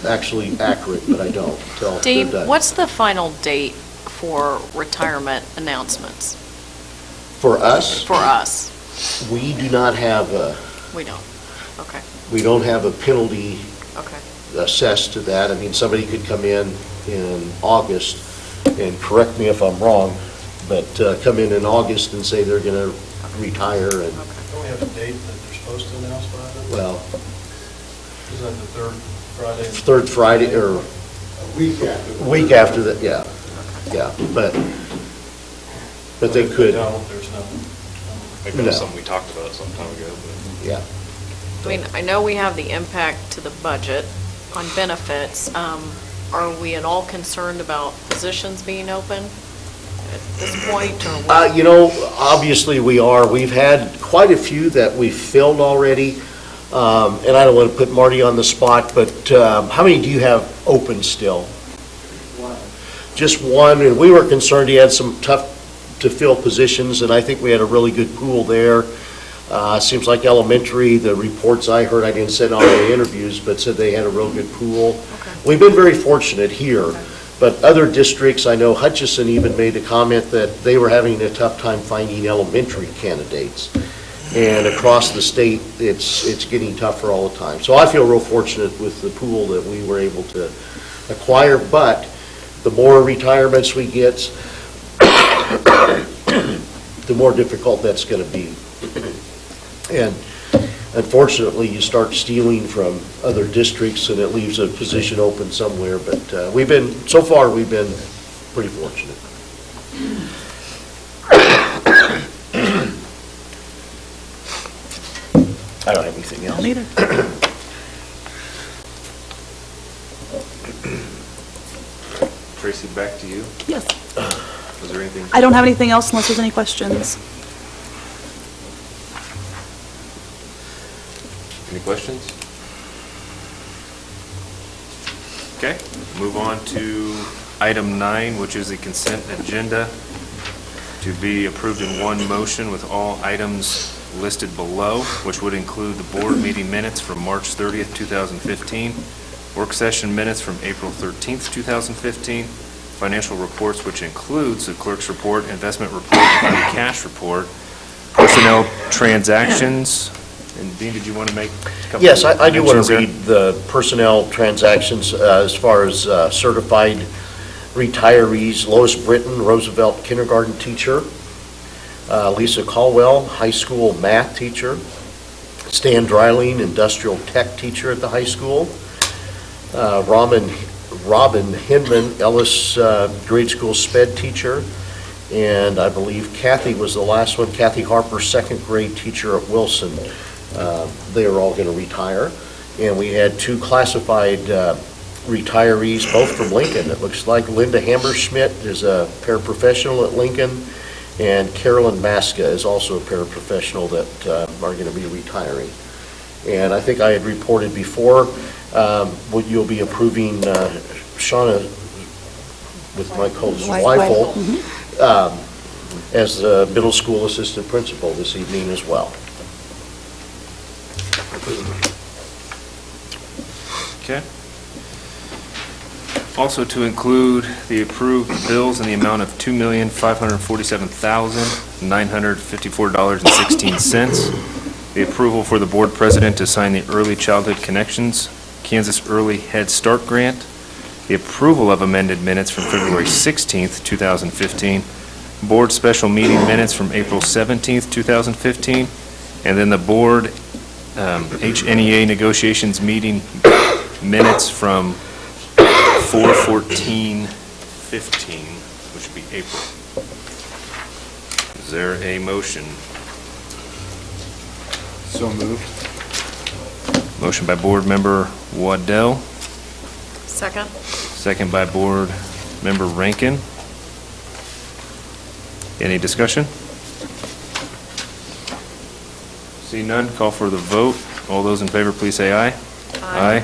actually accurate, but I don't. Dave, what's the final date for retirement announcements? For us? For us. We do not have We don't. Okay. we don't have a penalty Okay. assessed to that. I mean, somebody could come in August, and correct me if I'm wrong, but come in August and say they're going to retire, and, Don't we have a date that they're supposed to announce by then? well, Isn't that the third Friday? third Friday, or week after that, yeah, but they If could, don't, there's no. Maybe that was No. something we talked about some time ago, but. yeah. I mean, I know we have the impact to the budget on benefits. Are we at all concerned about positions being open at this point, or what? Obviously we are. We've had quite a few that we've filled already, and I don't want to put Marty on the spot, but how many do you have open still? One. Just one, and we were concerned he had some tough-to-fill positions, and I think we had a really good pool there. Seems like elementary, the reports I heard, I didn't sit on the interviews, but said they had a real good pool. Okay. We've been very fortunate here, but other districts, I know Hutchison even made a comment that they were having a tough time finding elementary candidates. And across the state, it's getting tougher all the time. So I feel real fortunate with the pool that we were able to acquire, but the more retirements we get, the more difficult that's going to be. And unfortunately, you start stealing from other districts, and it leaves a position open somewhere. But so far, we've been pretty fortunate. I don't have anything else. Neither. Tracy, back to you. Yes. Was there anything? I don't have anything else unless there's any questions. Any questions? Okay, move on to item 9, which is the consent agenda to be approved in one motion with all items listed below, which would include the board meeting minutes from March 30th, 2015, work session minutes from April 13th, 2015, financial reports, which includes the clerk's report, investment report, and the cash report, personnel transactions. And Dean, did you want to make a couple? Yes, I do want mentions to there? read the personnel transactions as far as certified retirees. Lois Britton, Roosevelt kindergarten teacher. Lisa Caldwell, high school math teacher. Stan Dreiling, industrial tech teacher at the high school. Robin Hinman, Ellis grade school sped teacher. And I believe Kathy was the last one, Kathy Harper, second grade teacher at Wilson. They are all going to retire. And we had 2 classified retirees, both from Lincoln. It looks like Linda Hammerschmidt is a paraprofessional at Lincoln, and Carolyn Maska is also a paraprofessional that are going to be retiring. And I think I had reported before, what you'll be approving Shauna with my co-host Weifel as the middle school assistant principal this evening as well. Okay. Also to include the approved bills in the amount of $2,547,954.16. The approval for the board president to sign the Early Childhood Connections Kansas Early Head Start Grant. The approval of amended minutes from February 16th, 2015. Board special meeting minutes from April 17th, 2015. And then the board HNEA negotiations meeting minutes from 4/14/15, which would be April. Is there a motion? So moved. Motion by Board Member Waddell, Second? second by Board Member Rankin. Any discussion? See none, call for the vote. All those in favor, please say aye. Aye.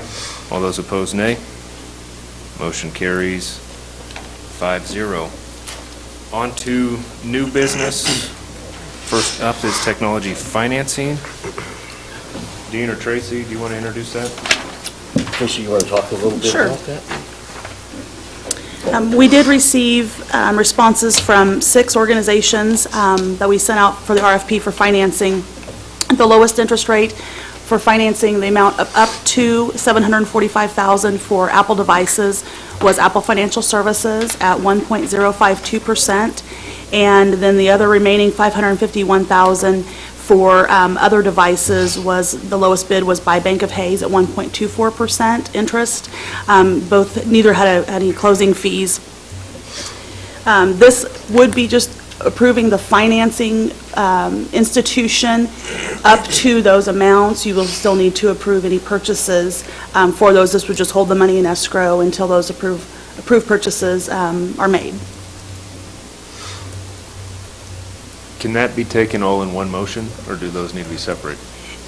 All those opposed, nay. Motion carries 5-0. On to new business. First up is technology financing. Dean or Tracy, do you want to introduce that? Tracy, you want to talk a little bit Sure. about that? We did receive responses from 6 organizations that we sent out for the RFP for financing. The lowest interest rate for financing, the amount of up to $745,000 for Apple devices was Apple Financial Services at 1.052%, and then the other remaining $551,000 for other devices was, the lowest bid was by Bank of Hayes at 1.24% interest. Neither had any closing fees. This would be just approving the financing institution up to those amounts. You will still need to approve any purchases for those. This would just hold the money in escrow until those approved purchases are made. Can that be taken all in one motion, or do those need to be separate?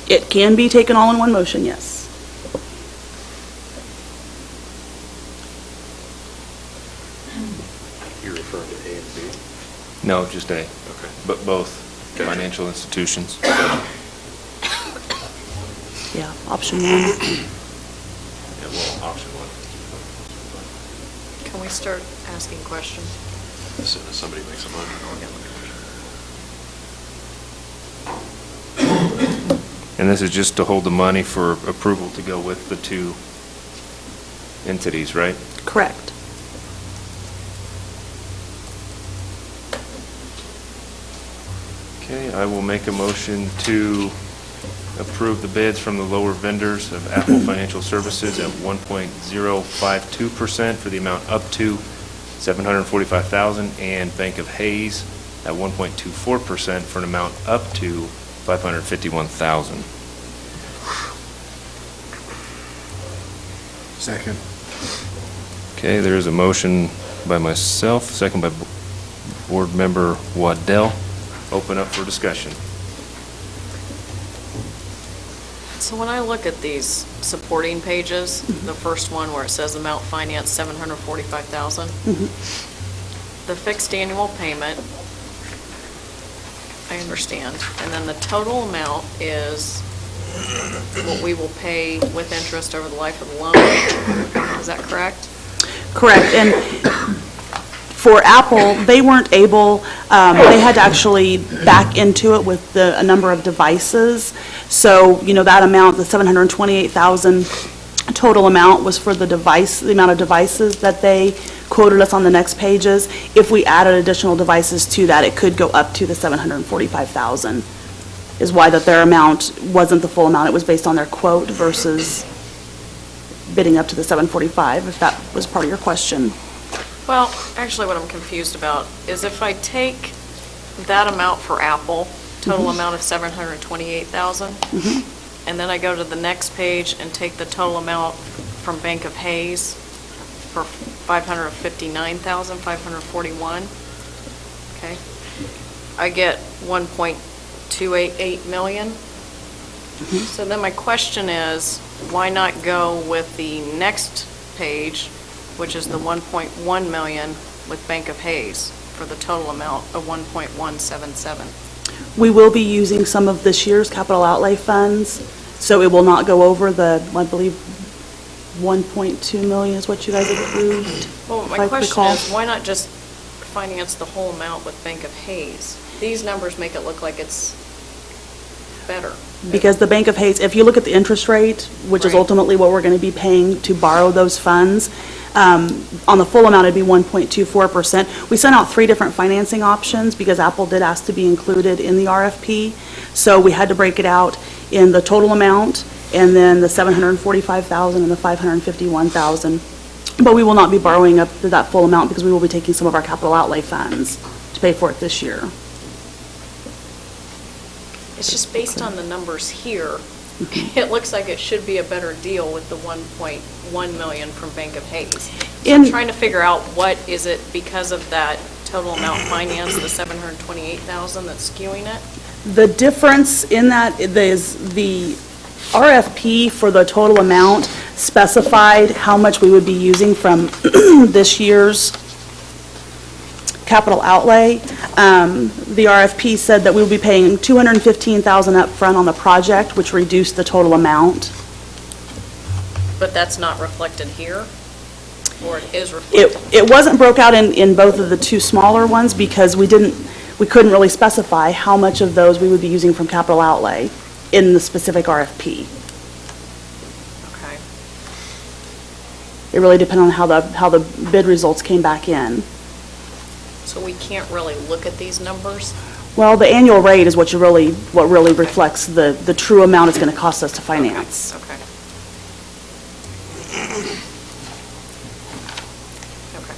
It can be taken all in one motion, yes. You're referring to A and B? No, just A. Okay. But both financial institutions. Yeah, option 1. Yeah, well, option 1. Can we start asking questions? As soon as somebody makes a motion, I'll get And this is just to hold the money for approval to go with the 2 entities, right? Correct. Okay, I will make a motion to approve the bids from the lower vendors of Apple Financial Services at 1.052% for the amount up to $745,000, and Bank of Hayes at 1.24% for an amount up to $551,000. Second. Okay, there is a motion by myself, second by Board Member Waddell. Open up for discussion. So when I look at these supporting pages, the first one where it says amount financed $745,000, the fixed annual payment, I understand, and then the total amount is what we will pay with interest over the life of the loan. Is that correct? Correct. And for Apple, they weren't able, they had to actually back into it with a number of devices. So, that amount, the $728,000 total amount was for the amount of devices that they quoted us on the next pages. If we added additional devices to that, it could go up to the $745,000, is why that their amount wasn't the full amount. It was based on their quote versus bidding up to the $745,000, if that was part of your question. Well, actually, what I'm confused about is if I take that amount for Apple, total amount of 728,000, and then I go to the next page and take the total amount from Bank of Hayes for 559,541, okay? I get 1.288 million. So then my question is, why not go with the next page, which is the 1.1 million with Bank of Hayes for the total amount of 1.177? We will be using some of this year's capital outlay funds, so it will not go over the, I believe, 1.2 million is what you guys approved. Well, if my I question recall. is, why not just finance the whole amount with Bank of Hayes? These numbers make it look like it's better. Because the Bank of Hayes, if you look at the interest rate, which is Right. ultimately what we're going to be paying to borrow those funds, on the full amount, it'd be 1.24%. We sent out 3 different financing options because Apple did ask to be included in the RFP. So we had to break it out in the total amount and then the 745,000 and the 551,000. But we will not be borrowing up to that full amount because we will be taking some of our capital outlay funds to pay for it this year. It's just based on the numbers here, it looks like it should be a better deal with the 1.1 million from Bank of Hayes. So I'm In- trying to figure out what is it because of that total amount financed, the 728,000 that's skewing it? The difference in that is the RFP for the total amount specified how much we would be using from this year's capital outlay. The RFP said that we would be paying $215,000 up front on the project, which reduced the total amount. But that's not reflected here? Or it is reflected? It wasn't broke out in both of the 2 smaller ones because we couldn't really specify how much of those we would be using from capital outlay in the specific RFP. Okay. It really depended on how the bid results came back in. So we can't really look at these numbers? Well, the annual rate is what really reflects the true amount it's going to cost us to finance. Okay. Okay.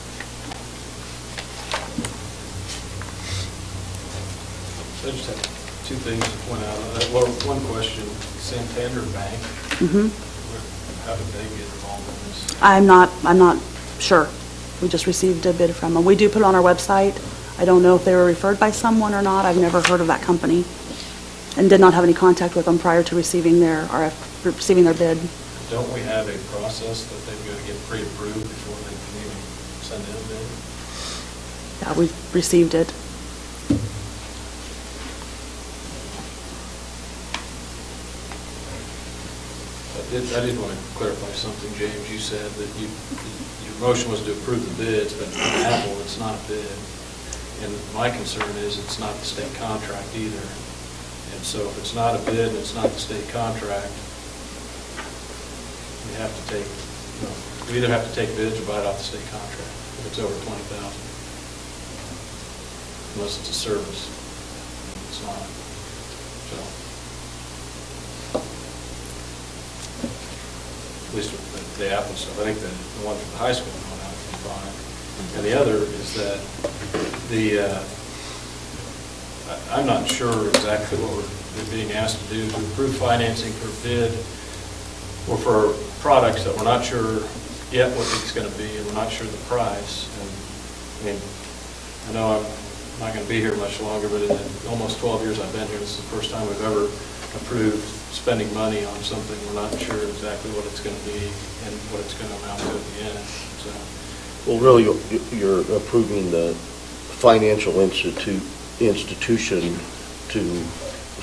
I just have 2 things to point out. Well, one question, Santander Bank, how did they get involved in this? I'm not sure. We just received a bid from them. We do put it on our website. I don't know if they were referred by someone or not. I've never heard of that company and did not have any contact with them prior to receiving their bid. Don't we have a process that they've got to get pre-approved before they can even send in a bid? Yeah, we received it. I did want to clarify something, James. You said that your motion was to approve the bids, but on Apple, it's not a bid. And my concern is it's not the state contract either. And so if it's not a bid and it's not the state contract, we have to take, we either have to take bids or buy it off the state contract if it's over 20,000. Unless it's a service. It's not. So. At least with the Apple stuff. I think the one from the high school went out to fine. And the other is that I'm not sure exactly what we're being asked to do, to approve financing for bid or for products that we're not sure yet what it's going to be, and we're not sure the price. And I mean, I know I'm not going to be here much longer, but in the almost 12 years I've been here, this is the first time we've ever approved spending money on something we're not sure exactly what it's going to be and what it's going to amount to at the end. So, Well, really, you're approving the financial institution to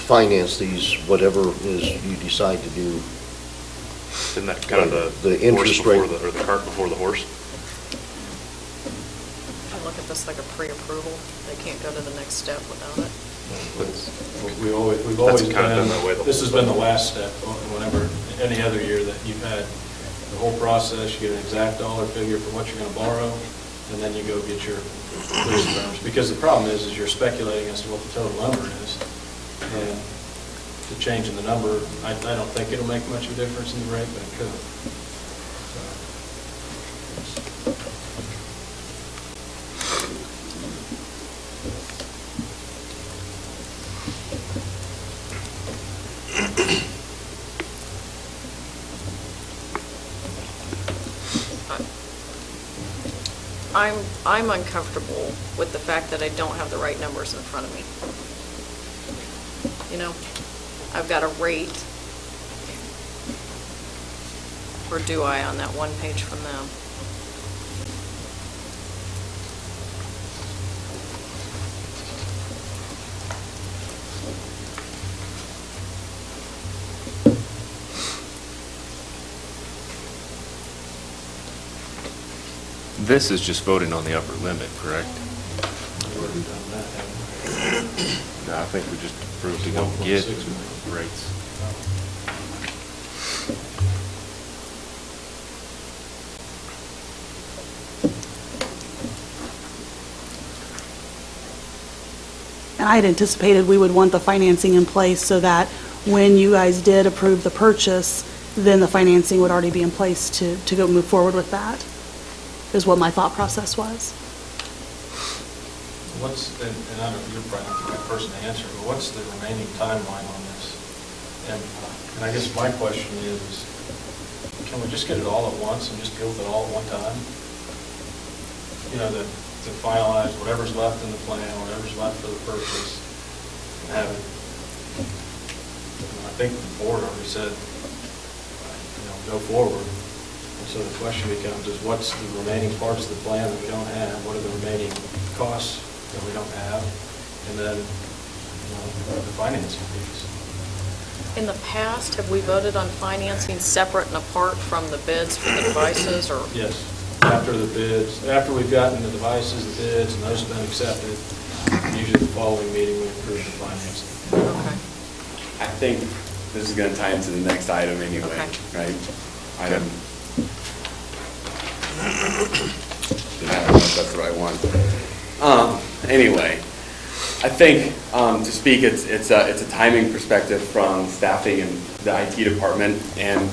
finance these, whatever is you decide to do. Isn't that kind of The horse interest before rate. or the cart before the horse? I look at this like a pre-approval. They can't go to the next step without it. we've always kind of been that way the this whole has been the time. last step, whenever, any other year that you've had the whole process, you get an exact dollar figure for what you're going to borrow, and then you go get your lease terms. Because the problem is you're speculating as to what the total number is, and to change in the number, I don't think it'll make much of a difference in the rate, but it could. So, I'm uncomfortable with the fact that I don't have the right numbers in front of me. You know, I've got a rate, or do I, on that one page from them? This is just voting on the upper limit, correct? No, I think we just approved to go get rates. And I had anticipated we would want the financing in place so that when you guys did approve the purchase, then the financing would already be in place to go move forward with that, is what my thought process was. And I don't know, you're probably not the right person to answer, but what's the remaining timeline on this? And I guess my question is, can we just get it all at once and just deal with it all at one time? You know, to finalize whatever's left in the plan, whatever's left for the purchase, and have it. I think the board already said, go forward. And so the question becomes is what's the remaining parts of the plan that we don't have? What are the remaining costs that we don't have? And then, the financing piece. In the past, have we voted on financing separate and apart from the bids for the devices, or? Yes, after the bids, after we've gotten the devices, the bids, and those have been accepted, usually the following meeting we approve the financing. Okay. I think this is going to tie into the next item anyway, right? Item. I don't know if that's the right one. Anyway, I think to speak, it's a timing perspective from staffing and the IT department, and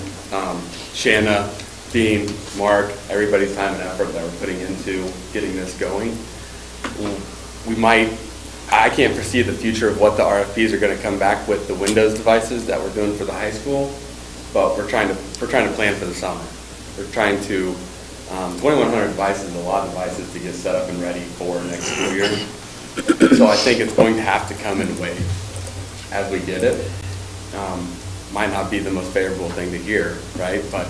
Shanna, Dean, Mark, everybody's time and effort that we're putting into getting this going. I can't foresee the future of what the RFPs are going to come back with the Windows devices that we're doing for the high school, but we're trying to plan for the summer. We're trying to 2,100 devices is a lot of devices to get set up and ready for next school year. So I think it's going to have to come in waves as we get it. Might not be the most favorable thing to hear, right? But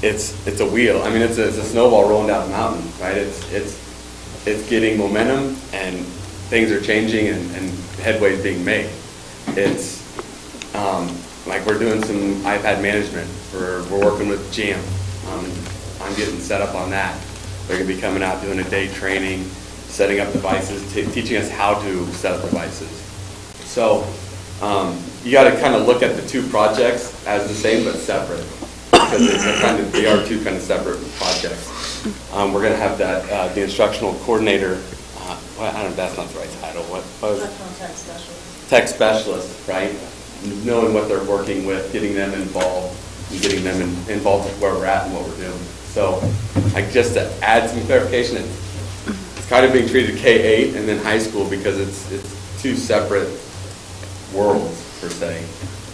it's a wheel. I mean, it's a snowball rolling down the mountain, right? It's getting momentum, and things are changing, and headway is being made. It's like we're doing some iPad management. We're working with Jam on getting set up on that. They're going to be coming out doing a day training, setting up devices, teaching us how to set up devices. So you got to kind of look at the two projects as the same but separate, because they are two kind of separate projects. We're going to have that the instructional coordinator. I don't know if that's not the right title. What was it? Tech specialist, right? Knowing what they're working with, getting them involved, and getting them involved with where we're at and what we're doing. So, just to add some clarification, it's kind of being treated K-8 and then high school because it's two separate worlds per se.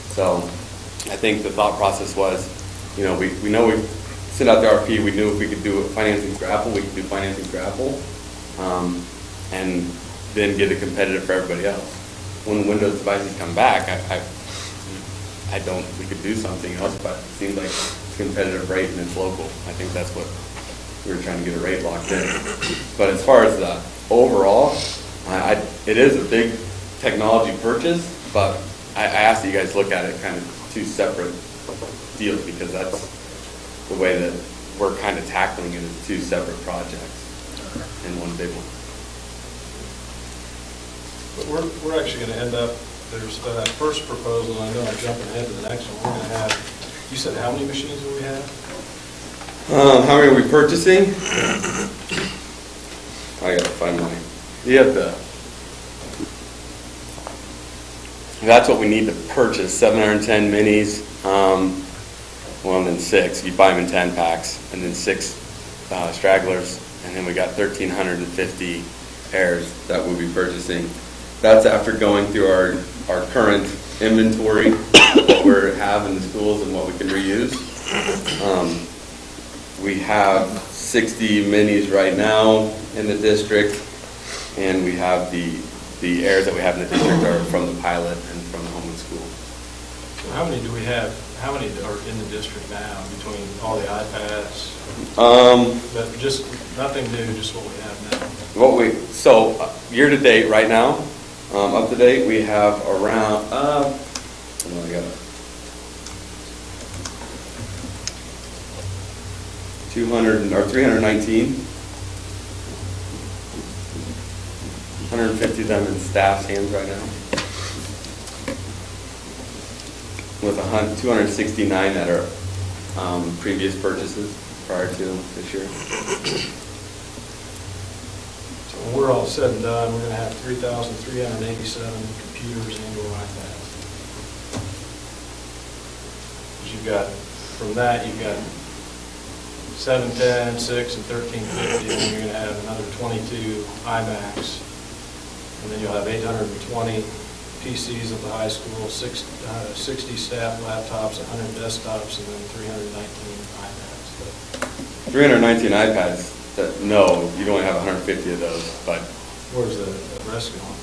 So, I think the thought process was, we know we sent out the RFP. We knew if we could do financing grapple, we could do financing grapple. And then get it competitive for everybody else. When the Windows devices come back, we could do something else, but it seems like it's a competitive rate and it's local. I think that's what we were trying to get a rate locked in. But as far as the overall, it is a big technology purchase, but I asked that you guys look at it kind of two separate deals, because that's the way that we're kind of tackling it as two separate projects in one big one. But we're actually going to end up, there's that first proposal, I know I'm jumping ahead to the next one, we're going to have, you said how many machines do we have? How many are we purchasing? I got to find mine. That's what we need to purchase, 710 minis, and then 6. You buy them in 10 packs, and then 6 stragglers, and then we got 1,350 pairs that we'll be purchasing. That's after going through our current inventory, what we have in the schools and what we can reuse. We have 60 minis right now in the district, and we have the airs that we have in the district are from the pilot and from the home and school. So how many do we have? How many are in the district now between all the iPads? But just nothing new, just what we have now. Year to date right now, up to date, we have around, I got it. 319. 150 of them in staff's hands right now. With 269 that are previous purchases prior to this year. So when we're all said and done, we're going to have 3,387 computers and/or iPads. 'Cause you've got, from that, you've got 710, 6, and 1350, and then you're going to have another 22 iMacs. And then you'll have 820 PCs at the high school, 60 staff laptops, 100 desktops, and then 319 iPads. 319 iPads, no, you'd only have 150 of those, but. Where's the rest going?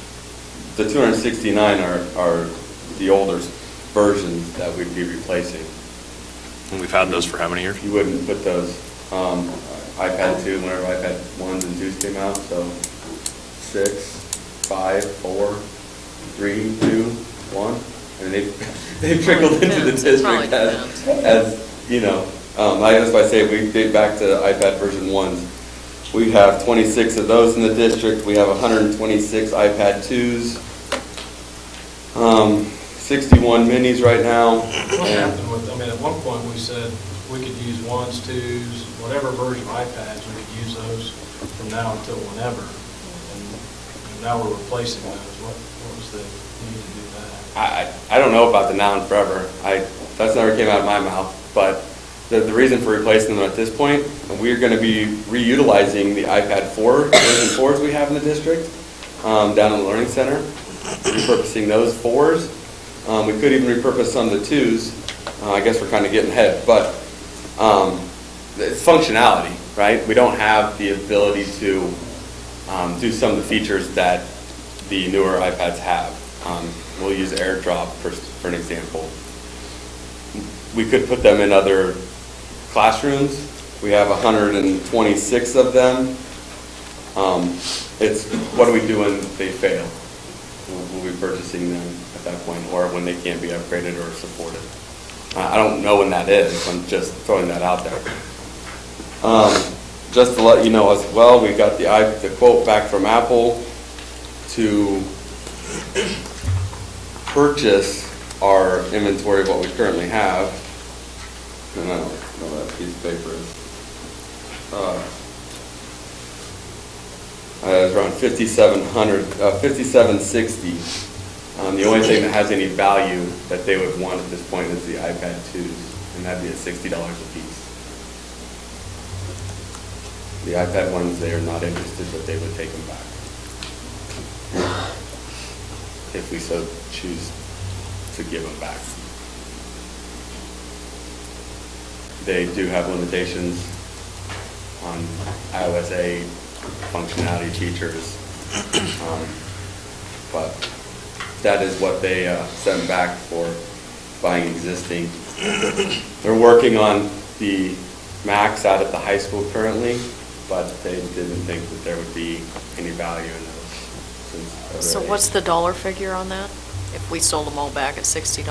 The 269 are the older versions that we'd be replacing. And we've had those for how many years? You wouldn't put those, iPad 2, whenever iPad 1s and 2s came out, so 6, 5, 4, 3, 2, 1. And they've trickled into the district as you know. That's why I say we date back to iPad version 1s. We have 26 of those in the district. We have 126 iPad 2s, 61 minis right now. What happened with, at one point we said we could use 1s, 2s, whatever version of iPads, we could use those from now until whenever. And now we're replacing those. What was the need to do that? I don't know about the now and forever. That's never came out of my mouth, but the reason for replacing them at this point, we're going to be reutilizing the iPad 4 version 4s we have in the district down in the Learning Center, repurposing those 4s. We could even repurpose some of the 2s. I guess we're kind of getting ahead, but it's functionality, right? We don't have the ability to do some of the features that the newer iPads have. We'll use AirDrop for an example. We could put them in other classrooms. We have 126 of them. It's what do we do when they fail? We'll be purchasing them at that point, or when they can't be upgraded or supported. I don't know when that is. I'm just throwing that out there. Just to let you know as well, we got the quote back from Apple to purchase our inventory of what we currently have. And I don't know what that piece of paper is. It's around 5,760. The only thing that has any value that they would want at this point is the iPad 2s, and that'd be at $60 a piece. The iPad ones, they are not interested, but they would take them back if we so choose to give them back. They do have limitations on iOS 8 functionality features, but that is what they sent back for buying existing. They're working on the Macs out at the high school currently, but they didn't think that there would be any value in those. So what's the dollar figure on that, if we sold them all back at $60?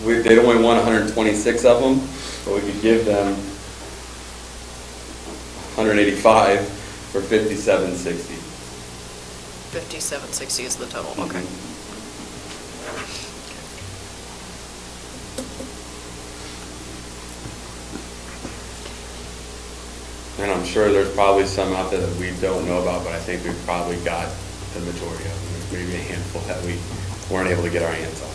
They'd only want 126 of them, but we could give them 185 for $57.60. $57.60 is the total, okay. And I'm sure there's probably some out there that we don't know about, but I think we've probably got the majority of them. There's maybe a handful that we weren't able to get our hands on.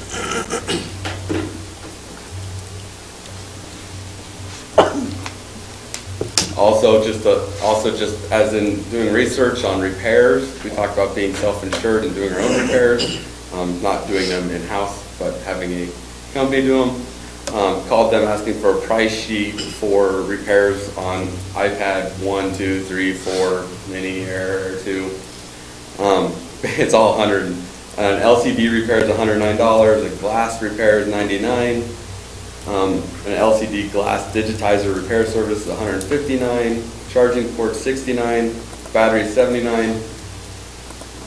Also, just as in doing research on repairs, we talked about being self-insured and doing our own repairs, not doing them in-house, but having a company do them. called them asking for a price sheet for repairs on iPad 1, 2, 3, 4, mini, Air 2. It's all 100. An LCD repair is $109, a glass repair is $99, an LCD glass digitizer repair service is $159, charging port $69, battery $79.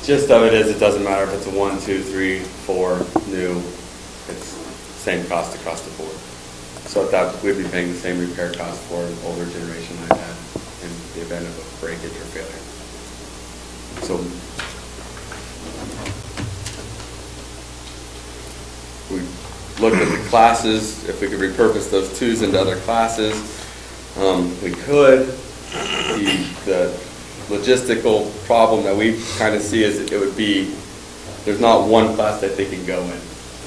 Gist of it is, it doesn't matter if it's a 1, 2, 3, 4, new, it's same cost across the board. So that we'd be paying the same repair cost for an older generation iPad in the event of a breakage or failure. So we looked at the classes, if we could repurpose those 2s into other classes. We could. The logistical problem that we kind of see is it would be, there's not one class that they can go in.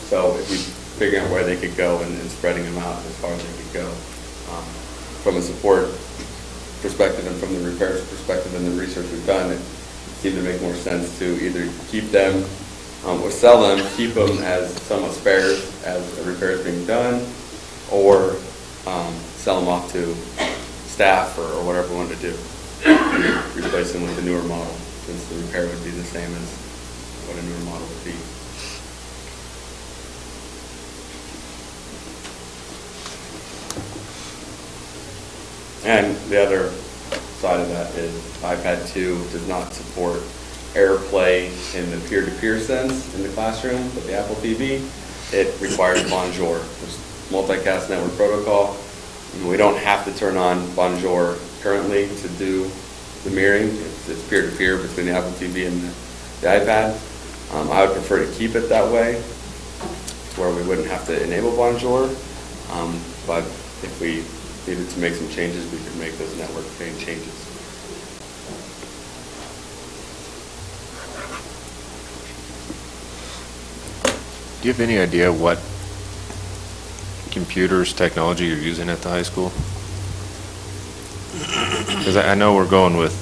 So if we figure out where they could go and spreading them out as far as they could go. From a support perspective and from the repairs perspective and the research we've done, it seemed to make more sense to either keep them or sell them, keep them as somewhat spares as a repair is being done, or sell them off to staff or whatever we want to do. Replace them with a newer model, since the repair would be the same as what a newer model would be. And the other side of that is iPad 2 does not support AirPlay in the peer-to-peer sense in the classroom, but the Apple TV, it requires Bonjour, which is multicast network protocol. And we don't have to turn on Bonjour currently to do the mirroring. It's peer-to-peer between the Apple TV and the iPad. I would prefer to keep it that way, to where we wouldn't have to enable Bonjour. But if we needed to make some changes, we could make those network changes. Do you have any idea what computers, technology you're using at the high school? Because I know we're going with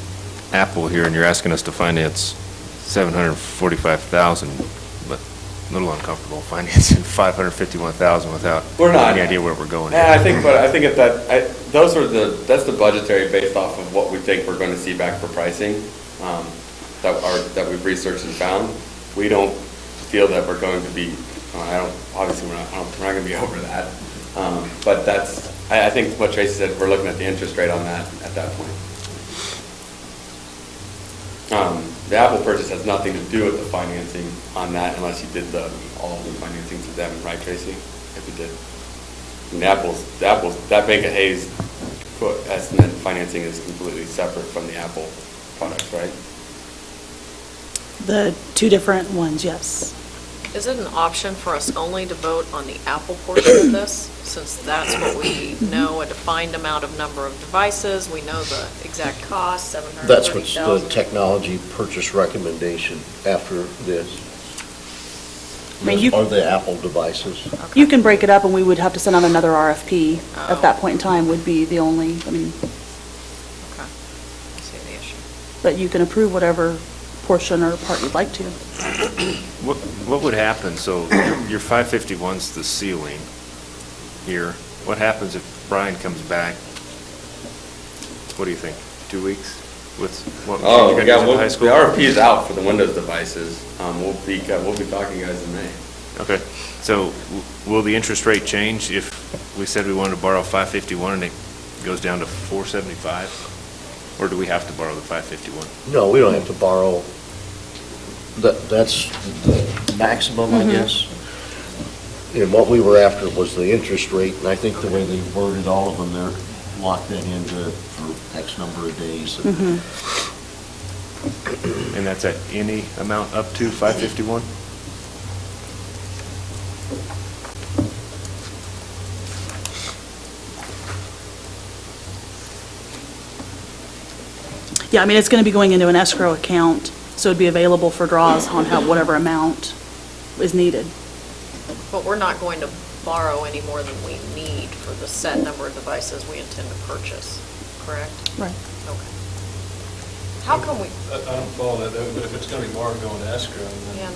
Apple here, and you're asking us to finance $745,000, but a little uncomfortable financing $551,000 without any idea where we're going. Yeah, I think at that's the budgetary based off of what we think we're going to see back for pricing that we've researched and found. We don't feel that we're going to be. Obviously we're not going to be over that. But I think what Tracy said, we're looking at the interest rate on that at that point. The Apple purchase has nothing to do with the financing on that unless you did all of the financing to them, right, Tracy? If you did. And that Bank of Hayes estimate financing is completely separate from the Apple products, right? The two different ones, yes. Is it an option for us only to vote on the Apple portion of this, since that's what we know, a defined amount of number of devices, we know the exact cost, $730,000? That's what's the technology purchase recommendation after this. Are the Apple devices. You can break it up, and we would have to send out another RFP. At that point in time would be the only, Okay. I see the issue. but you can approve whatever portion or part you'd like to. What would happen, so your 551's the ceiling here. What happens if Brian comes back, what do you think, 2 weeks? With what you're going to use at the high school? The RFP is out for the Windows devices. We'll be talking to you guys in May. Okay, so will the interest rate change if we said we wanted to borrow 551 and it goes down to 475? Or do we have to borrow the 551? No, we don't have to borrow. That's the maximum, I guess. And what we were after was the interest rate, and I think the way they worded all of them, they're locked that into for X number of days. And that's at any amount up to 551? Yeah, I mean, it's going to be going into an escrow account, so it'd be available for draws on whatever amount is needed. But we're not going to borrow any more than we need for the set number of devices we intend to purchase, correct? Right. Okay. How can we? I don't follow that, though, but if it's going to be borrowed going to escrow, then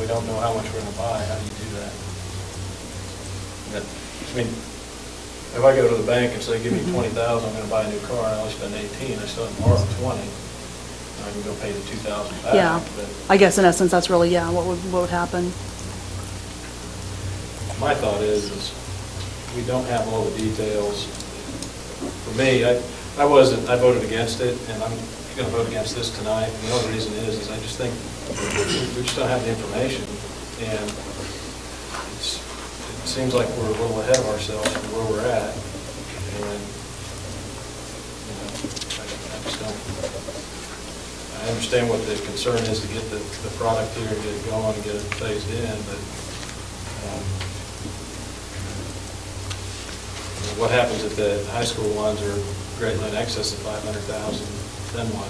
we don't know how much we're going to buy, how do you do that? I mean, if I go to the bank and say, give me 20,000, I'm going to buy a new car, and I only spend 18, I still have to borrow 20, I can go pay the 2,000 back. Yeah. But I guess in essence, that's really, what would happen. my thought is we don't have all the details. For me, I voted against it, and I'm going to vote against this tonight. And the only reason is I just think we just don't have the information, and it seems like we're a little ahead of ourselves from where we're at, and I just don't. I understand what the concern is to get the product here and get it going and get it phased in, but what happens if the high school ones are greatly in excess of 500,000, then what?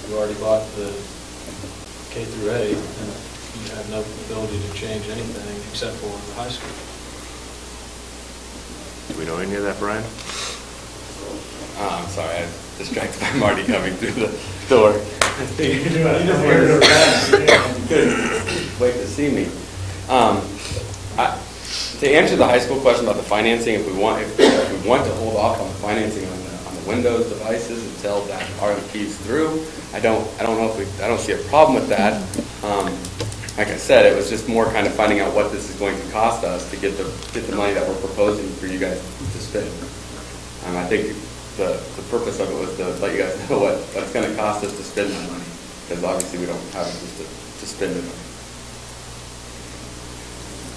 You already bought the K through 8, and you have no ability to change anything except for the high school. Do we know any of that, Brian? I'm sorry, I was distracted by Marty coming through the door. You couldn't wait to see me. To answer the high school question about the financing, if we want to hold off on the financing on the Windows devices until that RFP is through, I don't see a problem with that. Like I said, it was just more kind of finding out what this is going to cost us to get the money that we're proposing for you guys to spend. I think the purpose of it was to let you guys know what it's going to cost us to spend the money, because obviously we don't have it to spend the money.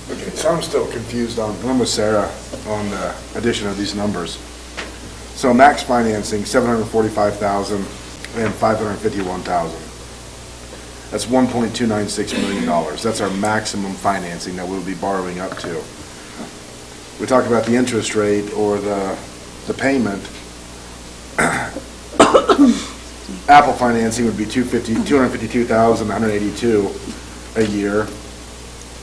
Okay, so I'm still confused I'm with Sarah on the addition of these numbers. So max financing, $745,000 and $551,000. That's $1.296 million. That's our maximum financing that we'll be borrowing up to. We talk about the interest rate or the payment. Apple financing would be $252,182 a year.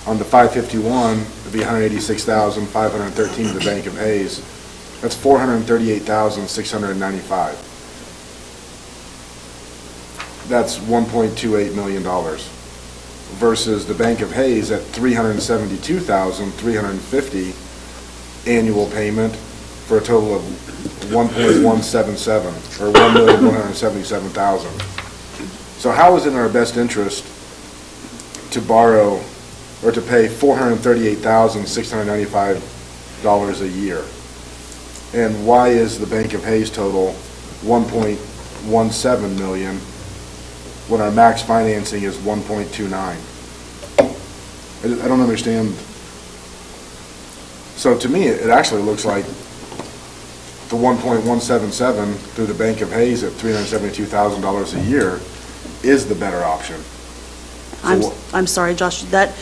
On the 551, it'd be $186,513 to the Bank of Hayes. That's $438,695. That's $1.28 million versus the Bank of Hayes at $372,350 annual payment for a total of $1.177 or $1,177,000. So how is it in our best interest to borrow or to pay $438,695 a year? And why is the Bank of Hayes total $1.17 million when our max financing is $1.29? I don't understand. So to me, it actually looks like the $1.177 through the Bank of Hayes at $372,000 a year is the better option. I'm sorry, Josh, that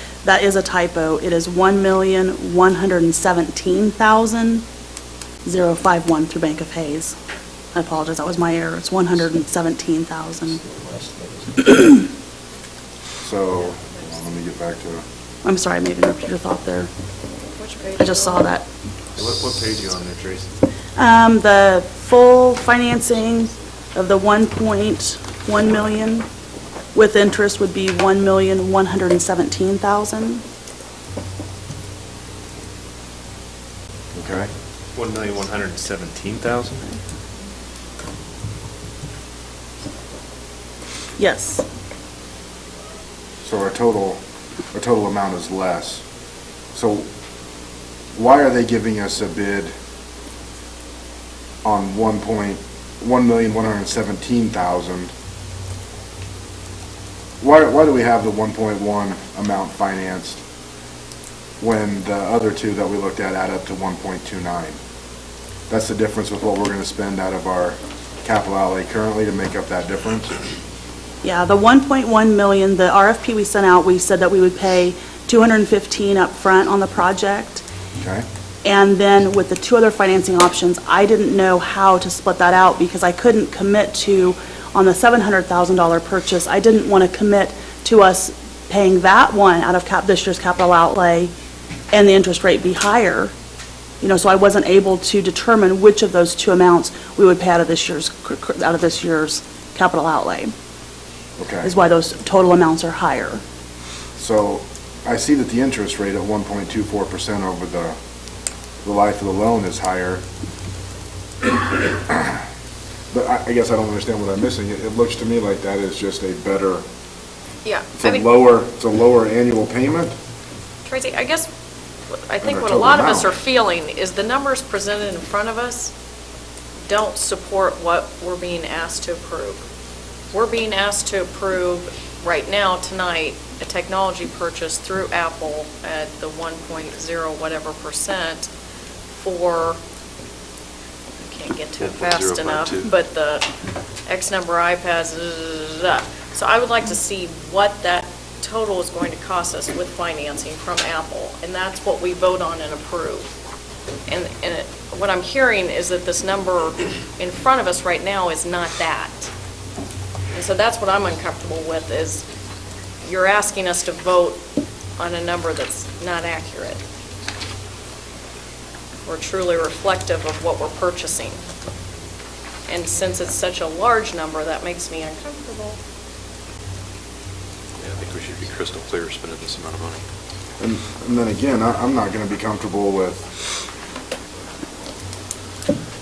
is a typo. It is $1,117,051 through Bank of Hayes. I apologize, that was my error. It's $117,000. So, let me get back to it. I'm sorry, I may have interrupted your thought there. Which page? I just saw that. What page are you on there, Tracy? The full financing of the 1.1 million with interest would be $1,117,000. Okay. $1,117,000? Yes. So our total amount is less. So why are they giving us a bid on $1,117,000? Why do we have the 1.1 amount financed when the other two that we looked at add up to 1.29? That's the difference with what we're going to spend out of our capital outlay currently to make up that difference? Yeah, the 1.1 million, the RFP we sent out, we said that we would pay $215 up front on the project. Okay. And then with the two other financing options, I didn't know how to split that out because I couldn't commit to, on the $700,000 purchase, I didn't want to commit to us paying that one out of this year's capital outlay and the interest rate be higher. You know, so I wasn't able to determine which of those two amounts we would pay out of this year's capital outlay. Okay. Is why those total amounts are higher. So I see that the interest rate at 1.24% over the the life of the loan is higher. But I guess I don't understand what I'm missing. It looks to me like that is just a better, Yeah. it's a lower annual payment. Tracy, I guess, I think Or what a total lot of us are amount. feeling is the numbers presented in front of us don't support what we're being asked to approve. We're being asked to approve right now, tonight, a technology purchase through Apple at the 1.0 whatever percent for, I can't get to it fast enough, 1.052. but the X number of iPads, so I would like to see what that total is going to cost us with financing from Apple, and that's what we vote on and approve. And what I'm hearing is that this number in front of us right now is not that. And so that's what I'm uncomfortable with, is you're asking us to vote on a number that's not accurate or truly reflective of what we're purchasing. And since it's such a large number, that makes me uncomfortable. Yeah, I think we should be crystal clear spending this amount of money. And then again, I'm not going to be comfortable with,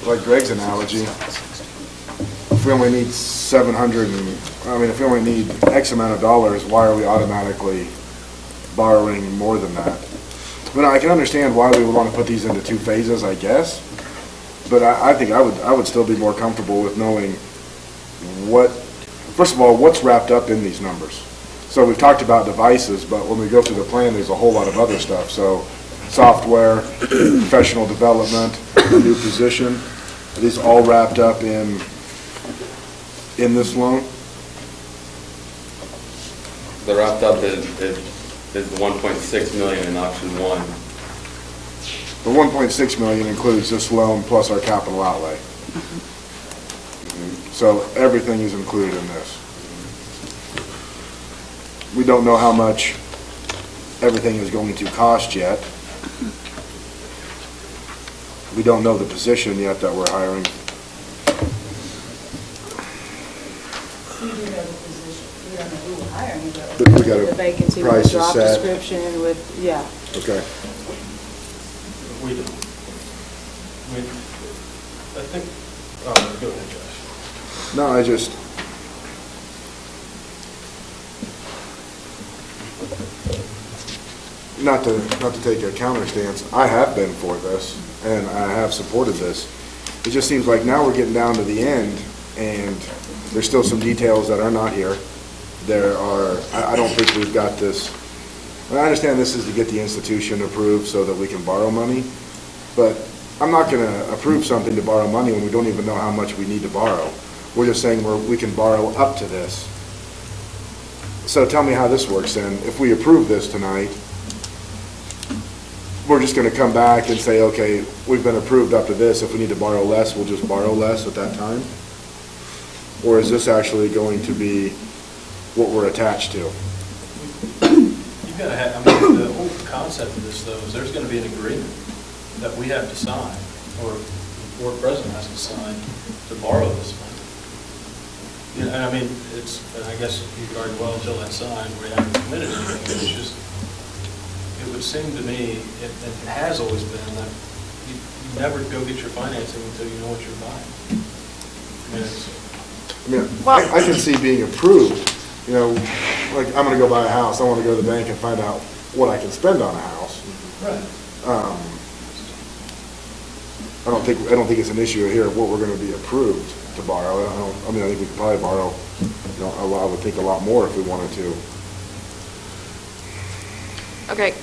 like Greg's analogy, if we only need 700, if we only need X amount of dollars, why are we automatically borrowing more than that? But I can understand why we would want to put these into two phases, I guess. But I think I would still be more comfortable with knowing what, first of all, what's wrapped up in these numbers. So we've talked about devices, but when we go through the plan, there's a whole lot of other stuff. So software, professional development, a new position, are these all wrapped up in this loan? The wrapped up is the 1.6 million in option one. The 1.6 million includes this loan plus our capital outlay. So everything is included in this. We don't know how much everything is going to cost yet. We don't know the position yet that we're hiring. We do know the position, we don't know who we're hiring, But we got a the vacancy with price the is job set. description with, yeah. Okay. We don't. I think, go ahead, Josh. No, I just, not to take a counter stance, I have been for this, and I have supported this. It just seems like now we're getting down to the end, and there's still some details that are not here. There are, I don't think we've got this, and I understand this is to get the institution approved so that we can borrow money, but I'm not going to approve something to borrow money when we don't even know how much we need to borrow. We're just saying we can borrow up to this. So tell me how this works then. If we approve this tonight, we're just going to come back and say, okay, we've been approved up to this. If we need to borrow less, we'll just borrow less at that time? Or is this actually going to be what we're attached to? You've got to have, the whole concept of this, though, is there's going to be an agreement that we have to sign, or the board president has to sign to borrow this money. You know, and it's, and I guess you could argue, well, until that's signed, we haven't committed anything. It's just, it would seem to me, and it has always been, that you never go get your financing until you know what you're buying. I can see being approved, like I'm going to go buy a house, I want to go to the bank and find out what I can spend on a house. Right. I don't think it's an issue here of what we're going to be approved to borrow. I think we could probably borrow, I would think a lot more if we wanted to. Okay,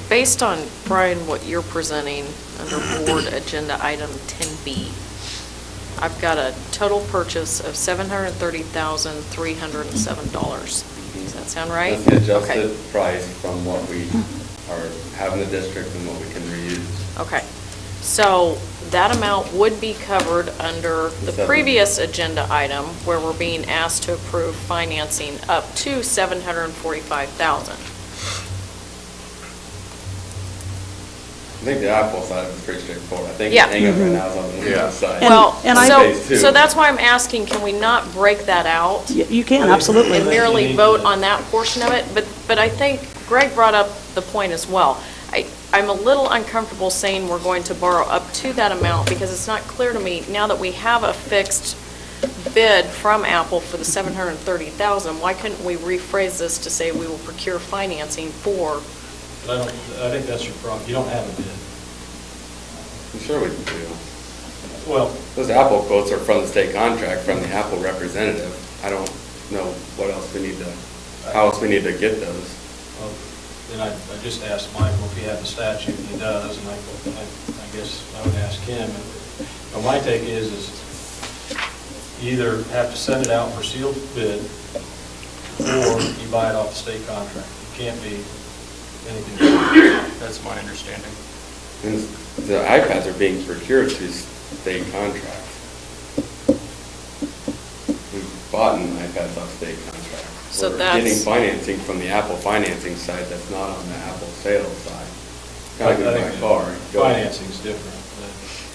based on, Brian, what you're presenting under board agenda item 10B, I've got a total purchase of $730,307. Does that sound right? That's the adjusted Okay. price from what we have in the district and what we can reuse. Okay, so that amount would be covered under the previous agenda item where we're being asked to approve financing up to $745,000. I think the Apple side is pretty straightforward. I think Yeah. the hang-up right now is on the Windows side. Well, Phase two. so that's why I'm asking, can we not break that out? You can, absolutely. And merely vote on that portion of it? But I think Greg brought up the point as well. I'm a little uncomfortable saying we're going to borrow up to that amount because it's not clear to me, now that we have a fixed bid from Apple for the $730,000, why couldn't we rephrase this to say we will procure financing for? I think that's your problem. You don't have a bid. I'm sure we do. Well, Those Apple quotes are from the state contract, from the Apple representative. I don't know what else we need to, how else we need to get those. then I just asked Michael if he had the statute, and he does, and I guess I would ask him. And my take is you either have to send it out for sealed bid, or you buy it off the state contract. It can't be anything else. That's my understanding. And the iPads are being procured through state contracts. We've bought iPads off state contract. So We're that's getting financing from the Apple financing side that's not on the Apple sales side. Kind of like my car. Financing's different.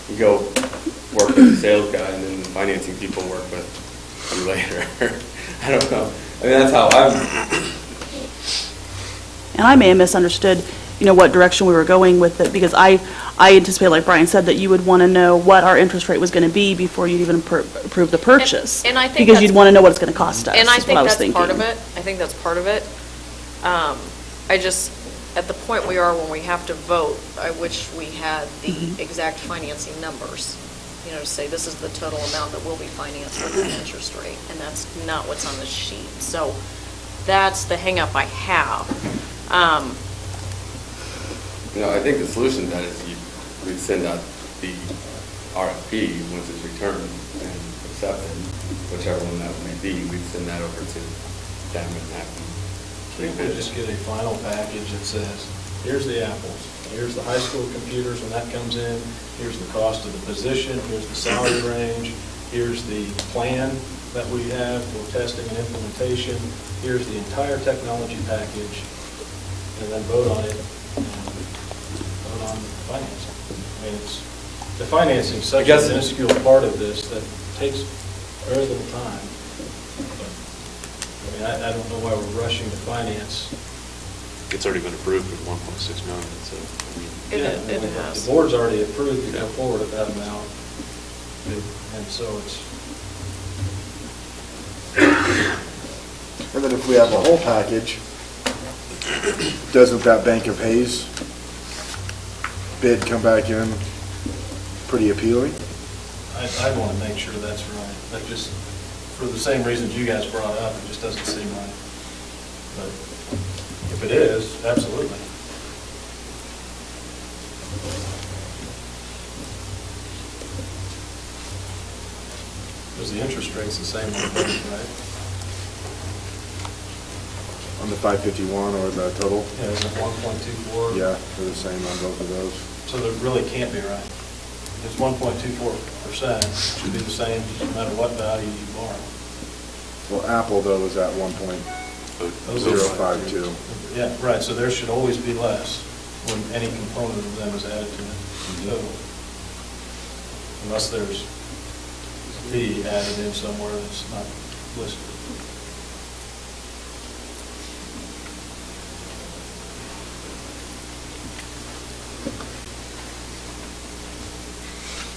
You go work with the sales guy, and then the financing people work with you later. I don't know. I mean, that's how And I may have misunderstood, what direction we were going with it, because I anticipate, like Brian said, that you would want to know what our interest rate was going to be before you'd even approve the purchase. And I think because that's- you'd want to know what it's going to cost us. And I is think what was that's part of thinking. it. I think that's part of it. I just, at the point we are when we have to vote, I wish we had the exact financing numbers. To say this is the total amount that will be financed with an interest rate, and that's not what's on the sheet. So that's the hangup I have. I think the solution to that is we send out the RFP once it's returned and accepted, whichever one that may be, we'd send that over to them and have them. Can't we just get a final package that says, here's the apples, here's the high school computers when that comes in, here's the cost of the position, here's the salary range, here's the plan that we have for testing and implementation, here's the entire technology package, and then vote on it, and vote on financing. I mean, the financing is such a minuscule part of this that takes very little time. But, I don't know why we're rushing to finance. It's already been approved at 1.6 million, so. It has. The board's already approved to go forward at that amount, and so it's. And then if we have a whole package, doesn't that Bank of Hayes bid come back in pretty appealing? I'd want to make sure that's right. That just, for the same reasons you guys brought up, it just doesn't seem right. But if it is, absolutely. Because the interest rate's the same on both, right? On the 551 or the total? Yeah, is it 1.24? Yeah, they're the same on both of those. So that really can't be right. If it's 1.24%, it should be the same no matter what value you borrow. Well, Apple, though, is at 1.052. Yeah, right, so there should always be less when any component of them is added to the total. Unless there's fee added in somewhere that's not listed.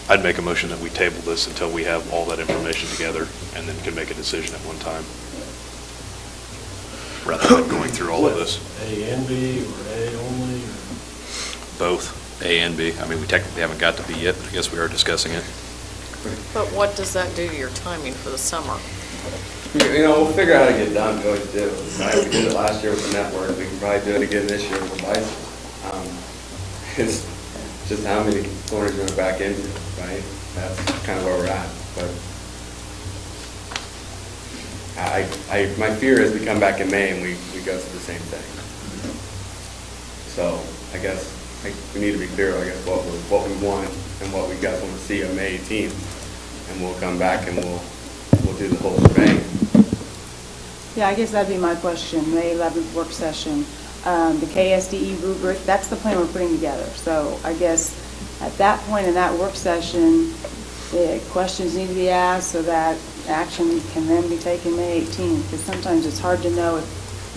I'd make a motion that we table this until we have all that information together and then can make a decision at one time, rather than going through all of this. A and B, or A only, or? Both, A and B. I mean, we technically haven't got to B yet, but I guess we are discussing it. But what does that do to your timing for the summer? We'll figure out how to get it done, go to do. Right? We did it last year with the network, we can probably do it again this year with the bicycle. It's just how many corners we're going to back into, right? That's kind of where we're at. But my fear is we come back in May and we go through the same thing. So I guess we need to be clear, I guess, what we want and what we guys want to see on May 18th. And we'll come back and we'll do the whole shebang. Yeah, I guess that'd be my question, May 11th work session. The KSDE rubric, that's the plan we're putting together. So I guess at that point in that work session, the questions need to be asked so that action can then be taken May 18th. Because sometimes it's hard to know if,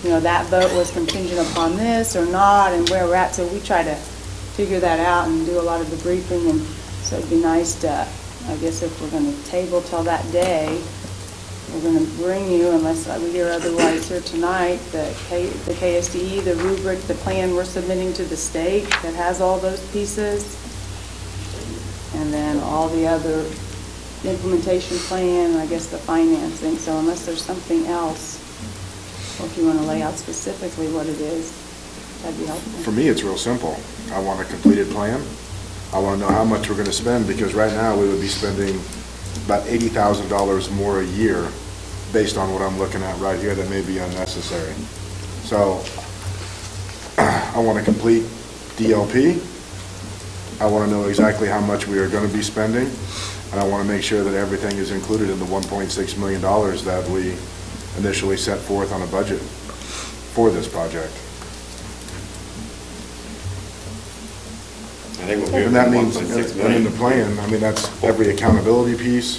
that vote was contingent upon this or not and where we're at. So we try to figure that out and do a lot of the briefing, and so it'd be nice to, I guess if we're going to table till that day, we're going to bring you, unless we hear otherwise here tonight, the KSDE, the rubric, the plan we're submitting to the state that has all those pieces, and then all the other implementation plan, I guess the financing. So unless there's something else, or if you want to lay out specifically what it is, that'd be helpful. For me, it's real simple. I want a completed plan. I want to know how much we're going to spend, because right now we would be spending about $80,000 more a year based on what I'm looking at right here that may be unnecessary. So I want a complete DLP. I want to know exactly how much we are going to be spending, and I want to make sure that everything is included in the $1.6 million that we initially set forth on a budget for this project. I think we'll And that means, 1.6 and in the million. plan, I mean, that's every accountability piece.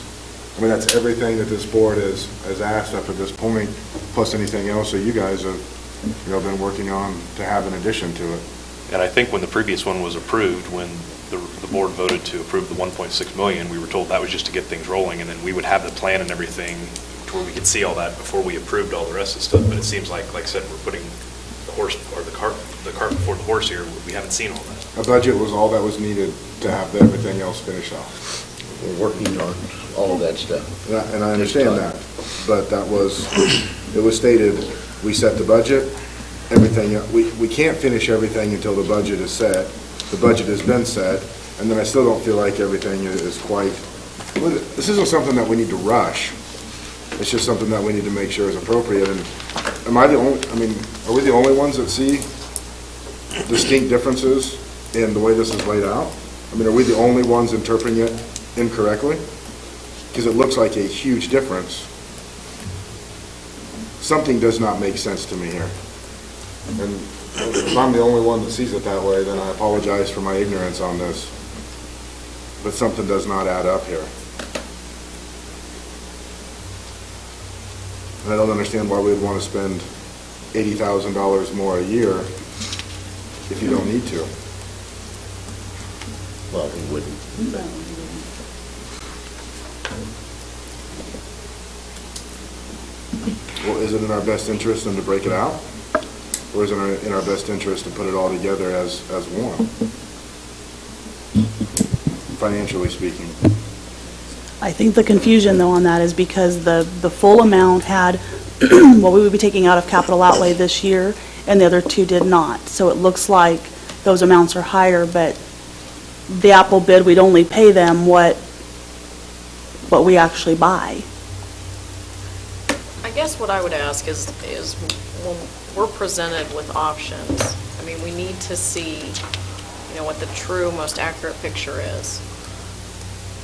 I mean, that's everything that this board has asked up to this point, plus anything else that you guys have, been working on to have in addition to it. And I think when the previous one was approved, when the board voted to approve the 1.6 million, we were told that was just to get things rolling, and then we would have the plan and everything to where we could see all that before we approved all the rest of the stuff. But it seems like I said, we're putting the horse, or the cart before the horse here. We haven't seen all that. A budget was all that was needed to have everything else finished off. We're working on all of that stuff. And I understand that, but it was stated, we set the budget, everything, we can't finish everything until the budget is set. The budget has been set, and then I still don't feel like everything is quite, this isn't something that we need to rush. It's just something that we need to make sure is appropriate. And am I the only, are we the only ones that see distinct differences in the way this is laid out? Are we the only ones interpreting it incorrectly? Because it looks like a huge difference. Something does not make sense to me here. And if I'm the only one that sees it that way, then I apologize for my ignorance on this. But something does not add up here. And I don't understand why we'd want to spend $80,000 more a year if you don't need to. Well, we wouldn't. Well, is it in our best interest then to break it out? Or is it in our best interest to put it all together as one? Financially speaking. I think the confusion, though, on that is because the full amount had what we would be taking out of capital outlay this year, and the other two did not. So it looks like those amounts are higher, but the Apple bid, we'd only pay them what we actually buy. I guess what I would ask is when we're presented with options, we need to see, what the true, most accurate picture is.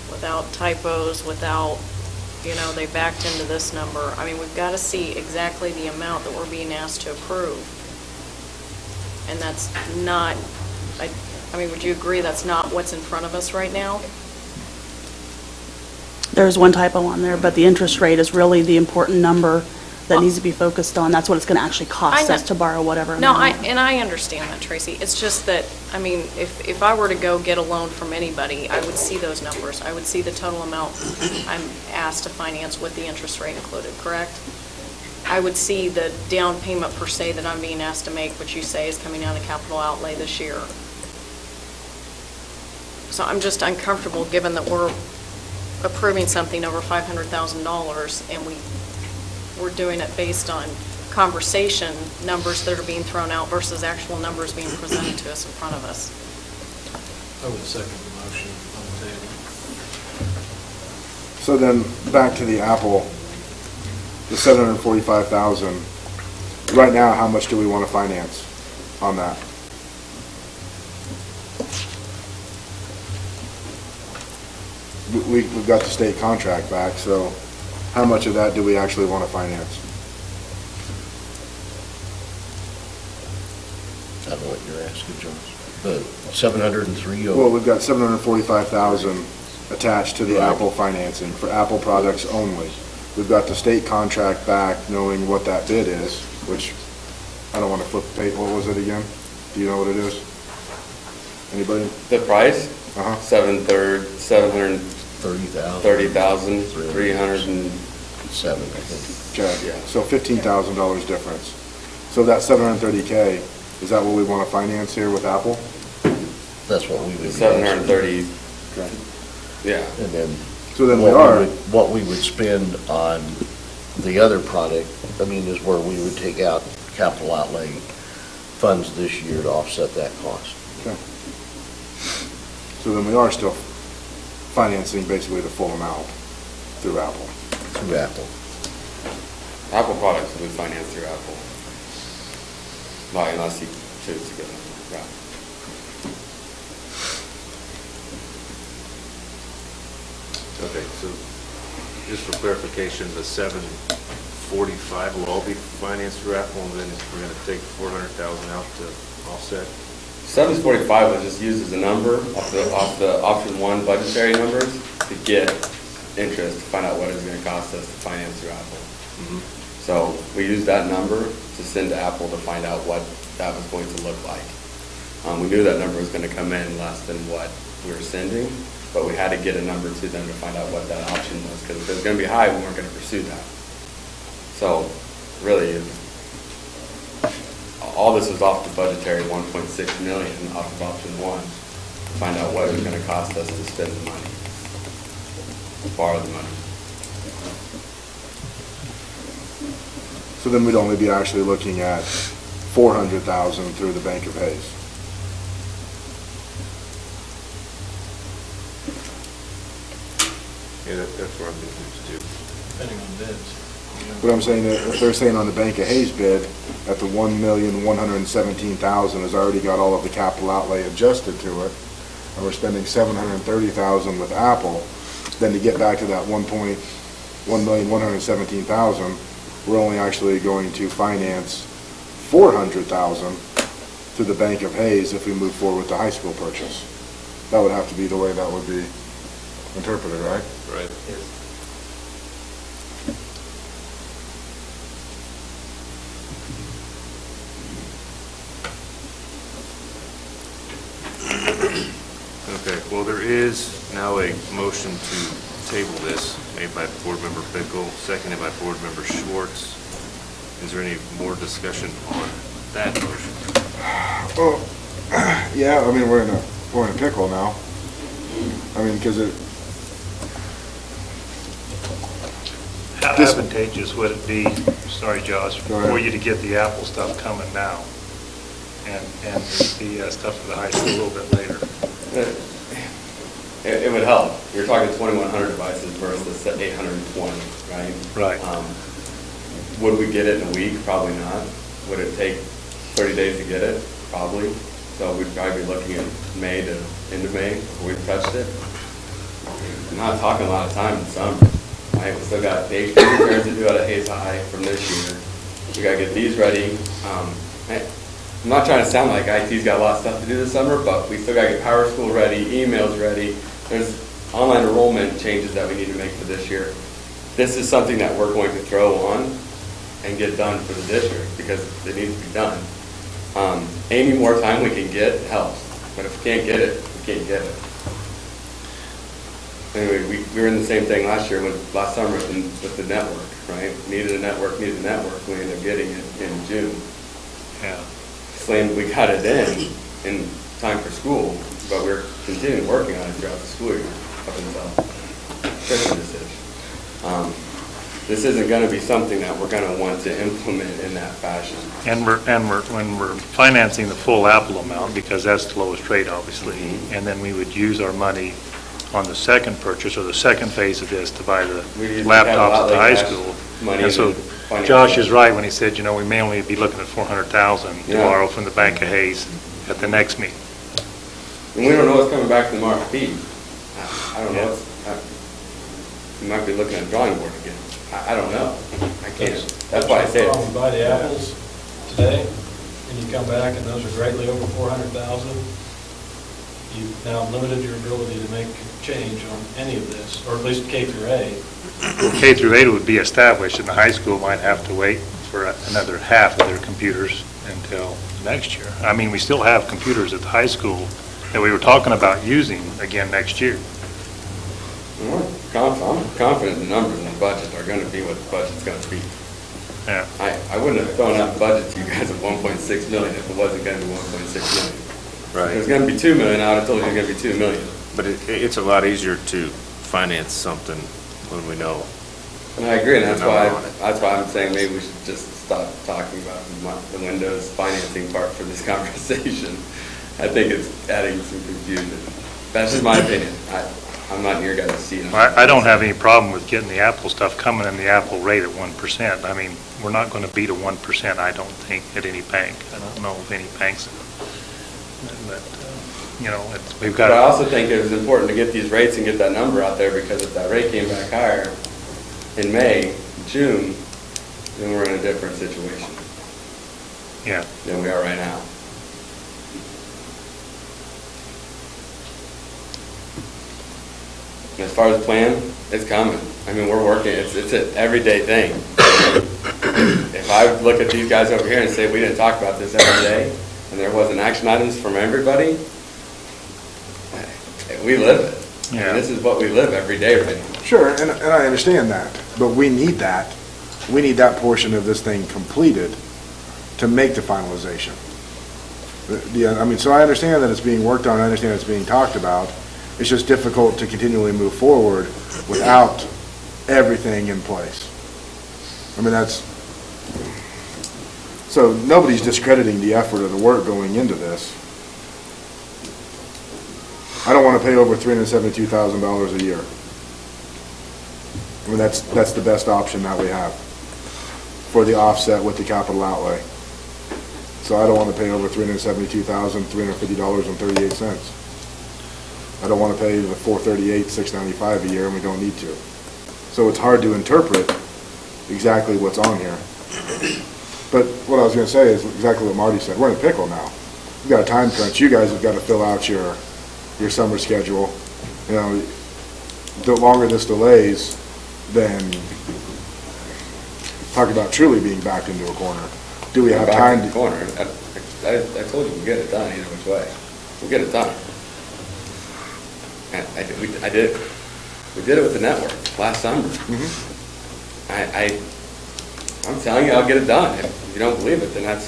Without typos, without, they backed into this number. We've got to see exactly the amount that we're being asked to approve. And that's not, would you agree that's not what's in front of us right now? There's one typo on there, but the interest rate is really the important number that needs to be focused on. That's what it's going to actually cost us to borrow whatever No, amount. I understand that, Tracy. It's just that, if I were to go get a loan from anybody, I would see those numbers. I would see the total amount I'm asked to finance with the interest rate included, correct? I would see the down payment per se that I'm being asked to make, which you say is coming out of capital outlay this year. So I'm just uncomfortable given that we're approving something over $500,000 and we're doing it based on conversation numbers that are being thrown out versus actual numbers being presented to us in front of us. I would second the motion on the table. So then, back to the Apple, the $745,000. Right now, how much do we want to finance on that? We've got the state contract back, so how much of that do we actually want to finance? I don't know what you're asking, John. The 703. Well, we've got $745,000 attached to the Apple financing for Apple products only. We've got the state contract back, knowing what that bid is, which I don't want to flip the page. What was it again? Do you know what it is? Anybody? The price? Uh-huh. 730,000, 307, I think. Okay, Yeah. so $15,000 difference. So that $730K, is that what we want to finance here with Apple? That's what we would. 730, Okay. yeah. And then. So then we are. What we would spend on the other product, I mean, is where we would take out capital outlay funds this year to offset that cost. Okay. So then we are still financing basically the full amount through Apple. Through Apple. Apple products will be financed through Apple. Well, unless you choose to get them, yeah. Okay, so just for clarification, the 745 will all be financed through Apple, and then we're going to take 400,000 out to offset? 745 was just used as a number off the option one budgetary numbers to get interest, to find out what it's going to cost us to finance through Apple. So we used that number to send to Apple to find out what that was going to look like. We knew that number was going to come in less than what we were sending, but we had to get a number to them to find out what that option was, because if it was going to be high, we weren't going to pursue that. So really, all this is off the budgetary 1.6 million off of option one, to find out what it was going to cost us to spend the money, borrow the money. So then we'd only be actually looking at 400,000 through the Bank of Hayes. Yeah, that's where I'm confused too. Depending on bids. But I'm saying that if they're saying on the Bank of Hayes bid, at the 1,117,000 has already got all of the capital outlay adjusted to it, and we're spending 730,000 with Apple, then to get back to that 1,117,000, we're only actually going to finance 400,000 to the Bank of Hayes if we move forward with the high school purchase. That would have to be the way that would be interpreted, right? Right. Okay, well, there is now a motion to table this, made by Board Member Bickle, seconded by Board Member Schwartz. Is there any more discussion on that motion? Well, yeah, I mean, we're in a pickle now. I mean, because How This- advantageous would it be, sorry, Josh, Go ahead. for you to get the Apple stuff coming now and the stuff for the high school a little bit later? It would help. You're talking 2,100 devices versus 820, right? Right. Would we get it in a week? Probably not. Would it take 30 days to get it? Probably. So we'd probably be looking at May to end of May before we touched it. I'm not talking a lot of time in summer. Right? We still got the HP repairs to do out at Hayes High from this year. We got to get these ready. I'm not trying to sound like IT's got a lot of stuff to do this summer, but we still got to get Power School ready, emails ready. There's online enrollment changes that we need to make for this year. This is something that we're going to throw on and get done for the district because it needs to be done. Any more time we can get helps, but if we can't get it, we can't get it. Anyway, we were in the same thing last summer with the network, right? Needed a network. We ended up getting it in June. Yeah. We got it in time for school, but we're continuing working on it throughout the school year up until Christmas. This isn't going to be something that we're going to want to implement in that fashion. And when we're financing the full Apple amount, because that's the lowest rate, obviously, and then we would use our money on the second purchase or the second phase of this to buy the laptops at the high school. And so Josh is right when he said, we may only be looking at 400,000 to borrow from the Bank of Hayes at the next meeting. And we don't know what's coming back from the RFP. I don't know. We might be looking at drawing board again. I don't know. I can't. That's why I say it. You buy the apples today, and you come back, and those are greatly over 400,000. You've now limited your ability to make change on any of this, or at least K through 8. K through 8 would be established, and the high school might have to wait for another half of their computers until next year. I mean, we still have computers at the high school that we were talking about using again next year. I'm confident the numbers in the budget are going to be what the budget's going to be. Yeah. I wouldn't have thrown out the budget to you guys of 1.6 million if it wasn't going to be 1.6 million. Right. If it was going to be 2 million, I would have told you it was going to be 2 million. But it's a lot easier to finance something when we know. And I agree, and the that's number on it. why I'm saying maybe we should just stop talking about the Windows financing part for this conversation. I think it's adding some confusion. That's just my opinion. I'm not in your guys' seat. I don't have any problem with getting the Apple stuff coming in the Apple rate at 1%. I mean, we're not going to beat a 1%, I don't think, at any bank. I don't know of any banks. But, we've got. But I also think it was important to get these rates and get that number out there, because if that rate came back higher in May, June, then we're in a different situation. Yeah. Than we are right now. And as far as the plan, it's coming. I mean, we're working, it's an everyday thing. If I look at these guys over here and say, we didn't talk about this every day, and there wasn't action items from everybody, we live it. Yeah. I mean, this is what we live every day right now. Sure, and I understand that, but we need that. We need that portion of this thing completed to make the finalization. So I understand that it's being worked on, I understand it's being talked about. It's just difficult to continually move forward without everything in place. I mean, so nobody's discrediting the effort or the work going into this. I don't want to pay over $372,000 a year. I mean, that's the best option that we have for the offset with the capital outlay. So I don't want to pay over $372,350.38. I don't want to pay the $438,695 a year, and we don't need to. So it's hard to interpret exactly what's on here. But what I was going to say is exactly what Marty said. We're in a pickle now. We've got a time crunch. You guys have got to fill out your summer schedule. You know, the longer this delays, then talk about truly being backed into a corner. Do we have time to? Corner. I told you we'll get it done either which way. We'll get it done. And we did it with the network last summer. Mm-hmm. I'm telling you, I'll get it done. If you don't believe it, then I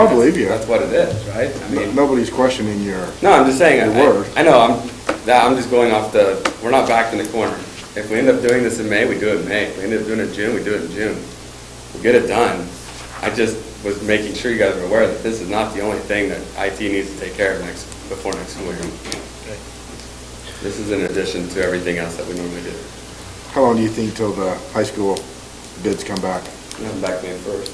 believe you. That's what it is, right? I mean, nobody's questioning your. No, I'm just saying. Your word. I know. I'm just going off we're not backed in the corner. If we end up doing this in May, we do it in May. If we end up doing it in June, we do it in June. We'll get it done. I just was making sure you guys are aware that this is not the only thing that IT needs to take care of before next school year. Okay. This is in addition to everything else that we normally do. How long do you think till the high school bids come back? Back May 1st.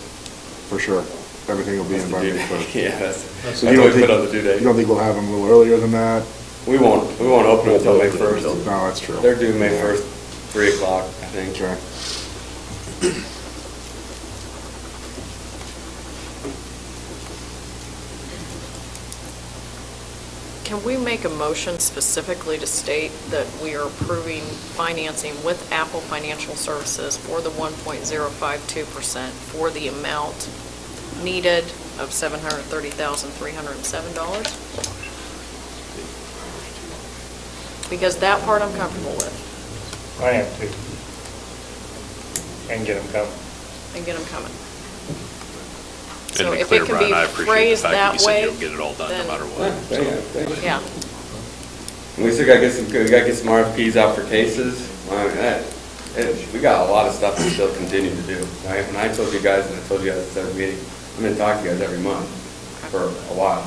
For sure. Everything will be in by May 1st. Yeah, that's So what we put on the due date. You don't think we'll have them a little earlier than that? We won't open them until May 1st. No, that's true. They're due May 1st, 3 o'clock, I think. Okay. Can we make a motion specifically to state that we are approving financing with Apple Financial Services for the 1.052% for the amount needed of $730,307? Because that part I'm comfortable with, I am too. And get them coming. and get them coming. And So to be if clear, it can Brian, be I appreciate the phrased fact that that you said way, you'll get it all done no then- matter what. Yeah. And we still gotta get some RFPs out for cases. I mean, we got a lot of stuff to still continue to do, right? When I told you guys, and I told you guys at every meeting, I'm gonna talk to you guys every month for a while.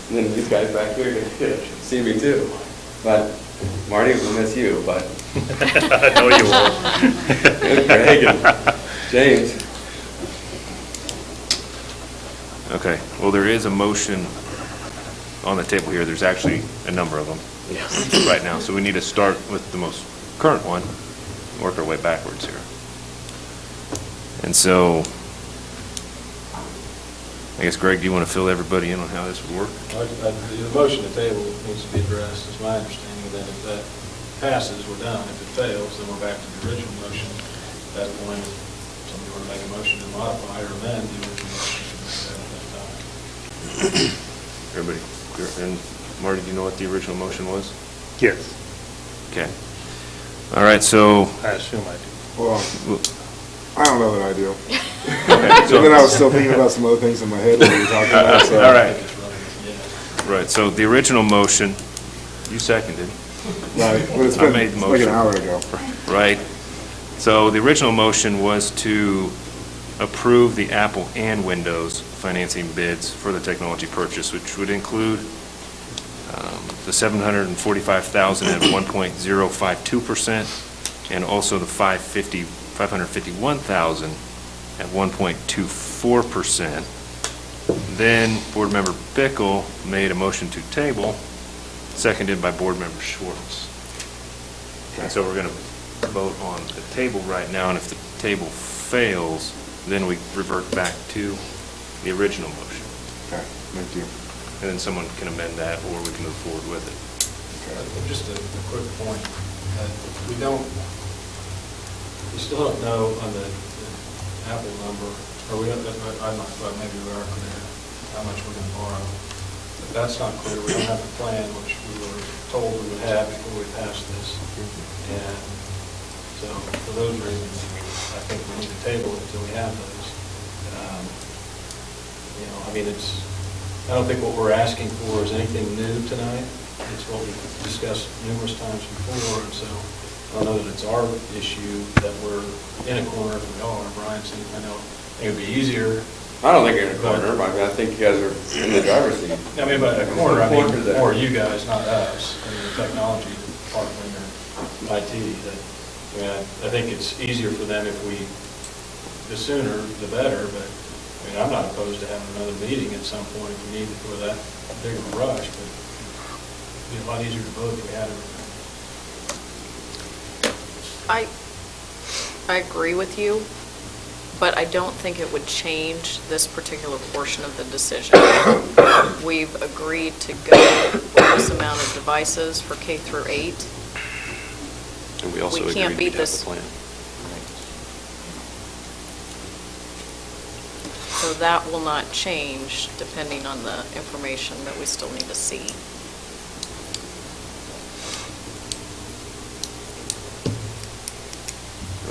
And then these guys back here are gonna see me too. But Marty, we'll miss you, but. I know you will. Greg and James. Okay, well, there is a motion on the table here. There's actually a number of them right now. So we need to start with the most current one, work our way backwards here. And so, I guess, Greg, do you want to fill everybody in on how this would work? The motion to table needs to be addressed, is my understanding, that if that passes, we're done. If it fails, then we're back to the original motion. At that point, if somebody were to make a motion to modify or amend the original motion, we can make that at that time. Everybody, clear? And Marty, do you know what the original motion was? Yes, Okay. All right, so, I assume I do. Well, I don't know that I do. okay, So then I was still thinking about some other things in my head when we were talking about, so. all right. Right, so the original motion, you seconded, Right, but it's I been made the it's like an motion. hour ago. right? So the original motion was to approve the Apple and Windows financing bids for the technology purchase, which would include the $745,000 at 1.052%, and also the $551,000 at 1.24%. Then Board Member Bickle made a motion to table, seconded by Board Member Schwartz. And so we're going to vote on the table right now, and if the table fails, then we revert back to the original motion. Okay, thank you. And then someone can amend that, or we can move forward with it. Just a quick point. We still don't know on the Apple number, or we don't, I'm not, but maybe we are clear, how much we're going to borrow. But that's not clear. We don't have a plan, which we were told we would have before we passed this. And so for those reasons, I think we need to table it until we have those. I mean, I don't think what we're asking for is anything new tonight. It's what we've discussed numerous times before, and so I don't know that it's our issue that we're in a corner if we are. Brian said, I know it would be easier. I don't think you're in a corner, I mean, I think you guys are in the driver's seat. I mean, by a corner, I mean, more you guys, not us, I mean, the technology department or IT. I think it's easier for them if the sooner, the better, but I mean, I'm not opposed to having another meeting at some point if we need it for that big of a rush, but it'd be a lot easier to vote if we had everything. I agree with you, but I don't think it would change this particular portion of the decision. We've agreed to go with this amount of devices for K through 8. And we also We can't agreed beat to have this. the plan. So that will not change depending on the information that we still need to see.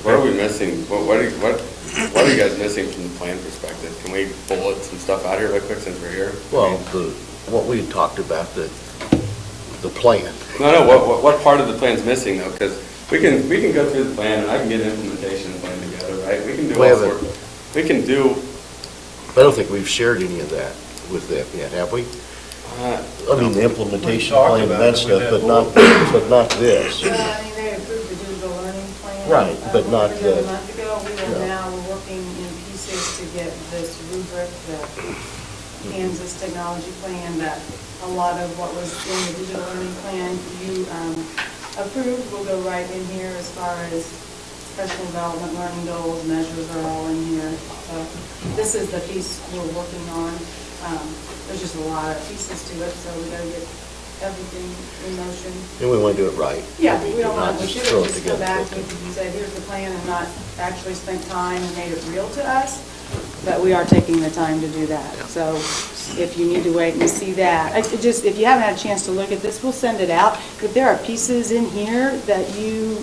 What are we missing? What are you guys missing from the plan perspective? Can we bullet some stuff out here real quick since we're here? Well, what we talked about, the plan. No, what part of the plan's missing though? Because we can go through the plan and I can get an implementation plan together, right? We can do all sorts. We can do. I don't think we've shared any of that with them yet, have we? I mean, the implementation plan and that stuff, but not this. Well, I mean, they approved the digital learning plan. Right, but not a the- month ago. We are Yeah. now working in pieces to get this rubric, the Kansas technology plan, that a lot of what was in the digital learning plan you approved will go right in here as far as professional development, learning goals, measures are all in here. So this is the piece we're working on. There's just a lot of pieces to it, so we got to get everything in motion. And we want to do it right. Yeah, I mean, we don't not want, we should throw have it just come together. back and said, here's the plan, and not actually spent time and made it real to us, but we are taking the time to do that. So if you need to wait and see that, if you haven't had a chance to look at this, we'll send it out. If there are pieces in here that you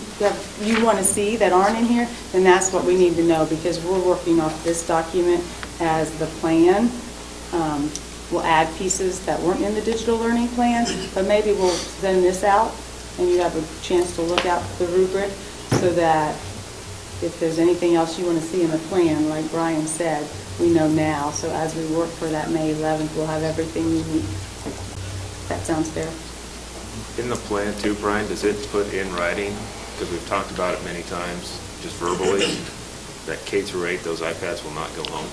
want to see that aren't in here, then that's what we need to know, because we're working off this document as the plan. We'll add pieces that weren't in the digital learning plan, but maybe we'll send this out and you have a chance to look out the rubric so that if there's anything else you want to see in the plan, like Brian said, we know now. So as we work for that May 11th, we'll have everything we need. That sounds fair. In the plan too, Brian, does it put in writing, because we've talked about it many times, just verbally, that K through 8, those iPads will not go home?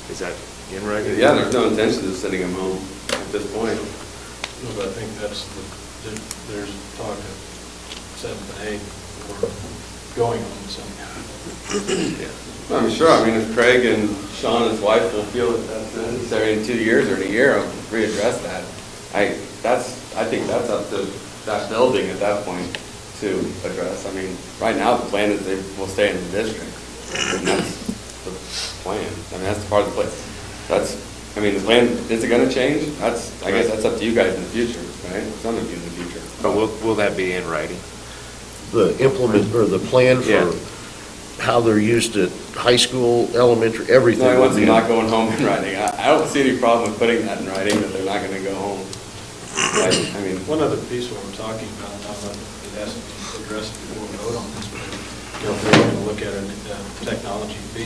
Is that in writing? Yeah, there's no intention of sending them home at this point. No, but I think there's talk of 7 and 8, or going on some. Yeah. I'm sure, I mean, if Craig and Sean and his wife will feel that that's necessary in 2 years or in a year, I'll readdress that. I think that's up to that building at that point to address. I mean, right now, the plan is they will stay in the district. And that's the plan. I mean, that's part of the plan. I mean, the plan, is it gonna change? I guess that's up to you guys in the future, right? Some of you in the future. But will that be in writing? The implement, or the plan Yeah. for how they're used at high school, elementary, everything. No, he will wants be them in- not going home in writing. I don't see any problem with putting that in writing, that they're not gonna go home. I mean, One other piece what we're talking about, now that it has to be addressed before we vote on this, but, you know, if we're going to look at a technology B,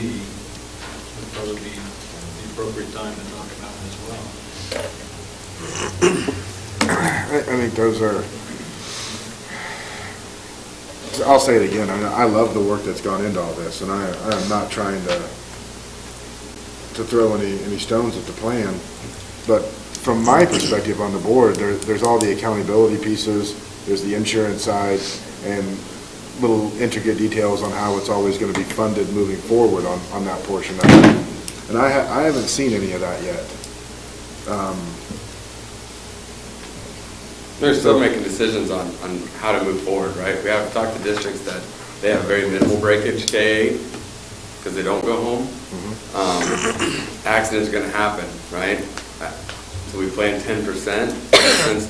would probably be the appropriate time to talk about it as well. I think those are, I'll say it again, I love the work that's gone into all this, and I am not trying to throw any stones at the plan, but from my perspective on the board, there's all the accountability pieces, there's the insurance side, and little intricate details on how it's always going to be funded moving forward on that portion of it. And I haven't seen any of that yet. they're still making decisions on how to move forward, right? We have talked to districts that they have very minimal breakage K, because they don't go home. Accidents are gonna happen, right? So we plan 10%, since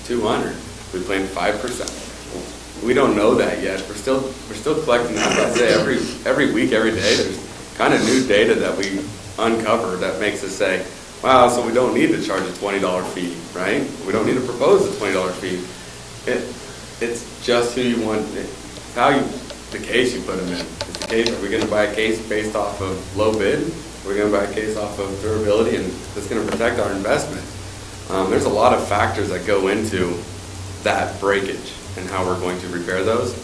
200. We plan 5%. We don't know that yet. We're still collecting that. I'd say every week, every day, there's kind of new data that we uncover that makes us say, wow, so we don't need to charge a $20 fee, right? We don't need to propose a $20 fee. It's just who you want, the case you put them in. It's the case, are we going to buy a case based off of low bid? Are we going to buy a case off of durability and that's going to protect our investment? There's a lot of factors that go into that breakage and how we're going to repair those.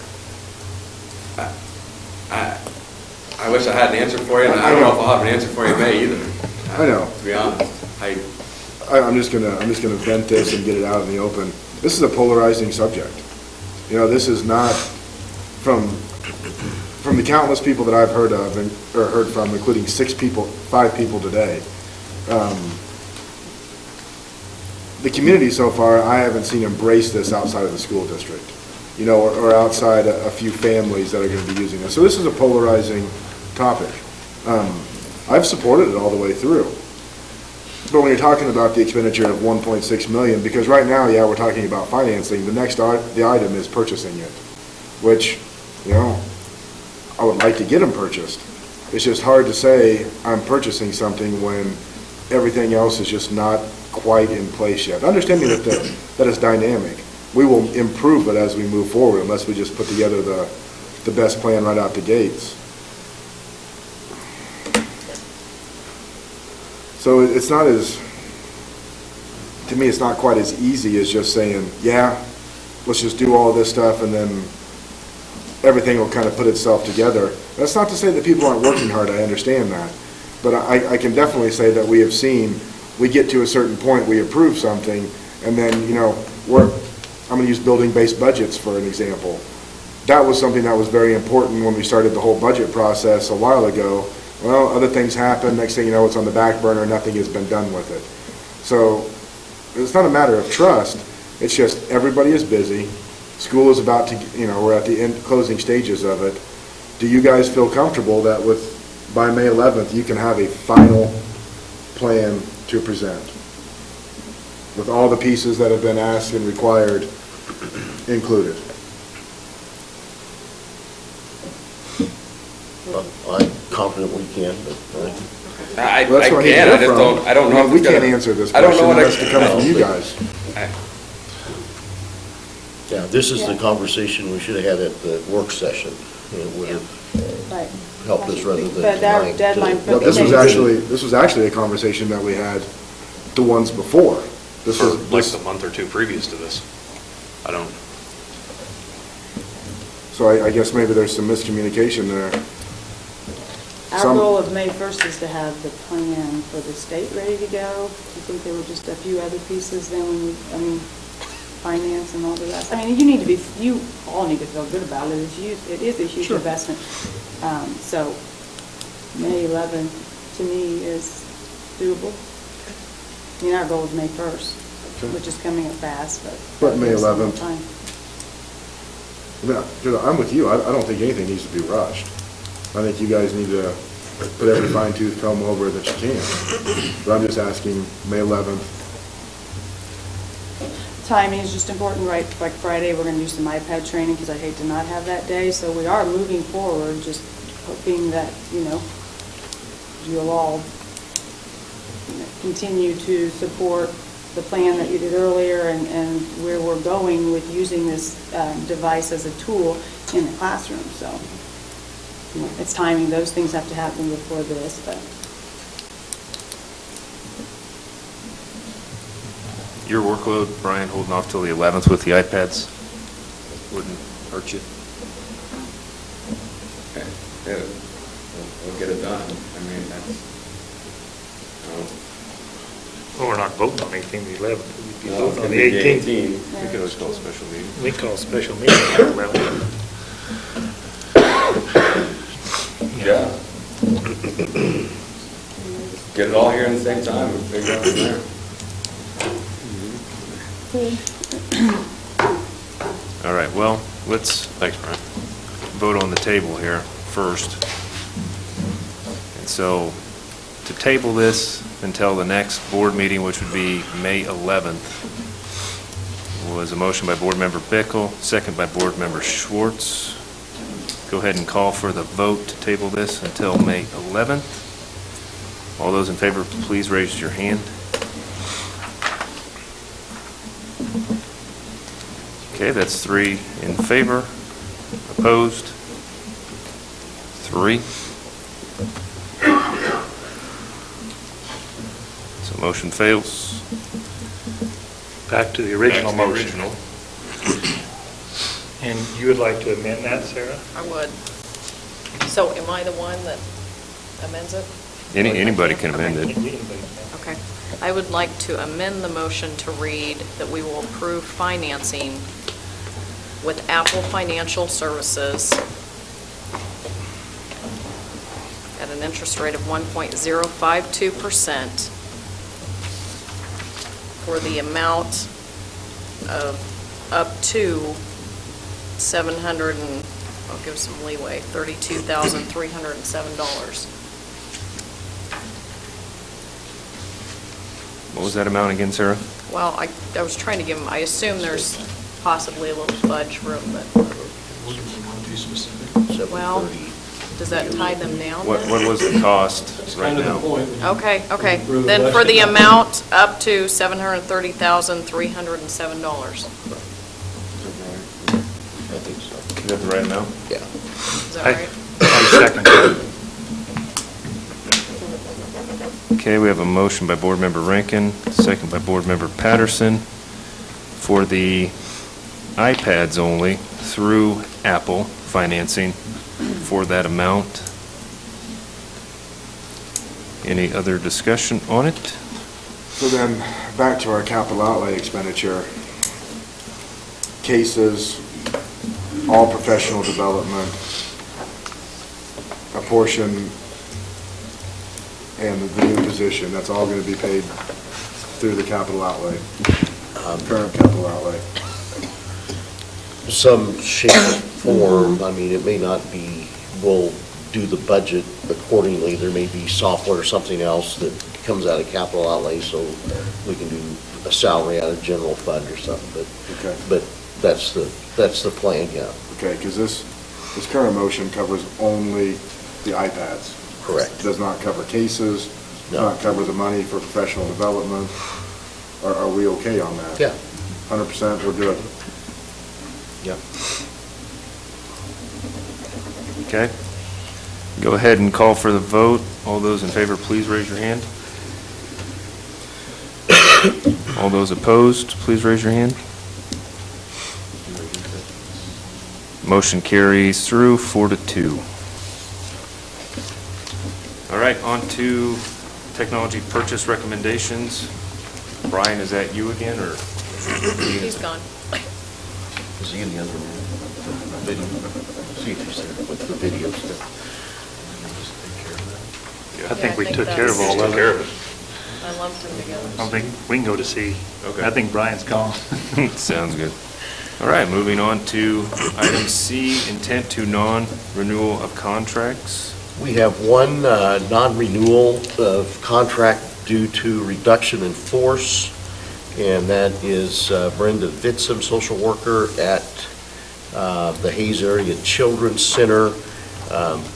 I wish I had an answer for you, and I don't know if I'll have an answer for you in May either. I know. To be honest. I'm just gonna vent this and get it out in the open. This is a polarizing subject. You know, this is not, from the countless people that I've heard of, or heard from, including 5 people today, the community so far, I haven't seen embrace this outside of the school district, you know, or outside a few families that are going to be using it. So this is a polarizing topic. I've supported it all the way through. But when you're talking about the expenditure of 1.6 million, because right now, yeah, we're talking about financing, the next the item is purchasing it, which, you know, I would like to get them purchased. It's just hard to say I'm purchasing something when everything else is just not quite in place yet. Understanding that it's dynamic. We will improve it as we move forward unless we just put together the best plan right out the gates. So it's not to me, it's not quite as easy as just saying, yeah, let's just do all this stuff and then everything will kind of put itself together. That's not to say that people aren't working hard, I understand that. But I can definitely say that we have seen, we get to a certain point, we approve something, and then, you know, I'm going to use building-based budgets for an example. That was something that was very important when we started the whole budget process a while ago. Well, other things happen, next thing you know, it's on the back burner, nothing has been done with it. So it's not a matter of trust, it's just everybody is busy, school is about to, you know, we're at the closing stages of it. Do you guys feel comfortable that by May 11th, you can have a final plan to present with all the pieces that have been asked and required included? I'm confident we can, but I That's what I need to can, hear I just from. don't, I don't know. I if mean, we it's can't gonna- answer this I don't question know what unless it comes from you guys. yeah, this is the conversation we should have had at the work session. It would have Right. helped us rather than But our tonight. deadline for No, the this was actually a conversation that we had the ones before. This For was like the month or two previous to this. I don't, So I guess maybe there's some miscommunication there. Our Some- goal of May 1st is to have the plan for the state ready to go. I think there were just a few other pieces then finance and all the rest. I mean, you all need to feel good about it. It is a huge investment. So May 11th, to me, is doable. I mean, our goal is May 1st, which is coming up fast, But May there's some 11th. time. Yeah, I'm with you. I don't think anything needs to be rushed. I think you guys need to put every fine tooth comb over it that you can. But I'm just asking, May 11th, Timing is just important, right? Like Friday, we're going to do some iPad training because I hate to not have that day. So we are moving forward, just hoping that, you'll all continue to support the plan that you did earlier and where we're going with using this device as a tool in the classroom. So it's timing. Those things have to happen before this, but. Your workload, Brian, holding off till the 11th with the iPads wouldn't hurt you? Okay, yeah, we'll get it done. I mean, that's, Well, we're not voting on anything the 11th. We'd be no, it's voting on gonna the be the 18th. 18th. We could always call a special meeting. We call a special meeting on the 11th. Yeah. Get it all here at the same time and figure out from there. All right, well, thanks, Brian, vote on the table here first. And so, to table this until the next board meeting, which would be May 11th, was a motion by Board Member Bickle, second by Board Member Schwartz. Go ahead and call for the vote to table this until May 11th. All those in favor, please raise your hand. Okay, that's 3 in favor. Opposed? 3. So motion fails. Back to the original Back to the motion. original. And you would like to amend that, Sarah? I would. So am I the one that amends it? Anybody can amend it. Okay. I would like to amend the motion to read that we will approve financing with Apple Financial Services at an interest rate of 1.052% for the amount of up to 700 and, I'll give some leeway, $32,307. What was that amount again, Sarah? Well, I was trying to give them, I assume there's possibly a little fudge room, but, well, does that tie them down What then? was the cost right now? Okay. Then for the amount up to $730,307. I think so. Is that the right amount? Yeah. Is that right? I second it. Okay, we have a motion by Board Member Rankin, second by Board Member Patterson for the iPads only through Apple financing for that amount. Any other discussion on it? so then, back to our capital outlay expenditure. Cases, all professional development, a portion, and the new position, that's all going to be paid through the capital outlay, current capital outlay. Some shape or form, I mean, it may not be, we'll do the budget accordingly. There may be software or something else that comes out of capital outlay, so we can do a salary out of general fund or something, Okay. but that's the plan, yeah. Okay, because this current motion covers only the iPads. Correct. Does not cover cases, does No. not cover the money for professional development. Are we okay on that? Yeah. 100%, we're good. Yep. Okay. Go ahead and call for the vote. All those in favor, please raise your hand. All those opposed, please raise your hand. Motion carries through 4-2. All right, on to technology purchase recommendations. Brian, is that you again, or? He's gone. Is he in the other room? Video? See if he's there with the video stuff. I think we I think took care of all of it. I lumped them together. I don't think, we can go to C. Okay. I think Brian's gone. Sounds good. All right, moving on to item C, intent to non-renewal of contracts. We have one non-renewal of contract due to reduction in force, and that is Brenda Vitzum, social worker at the Hayes Area Children's Center.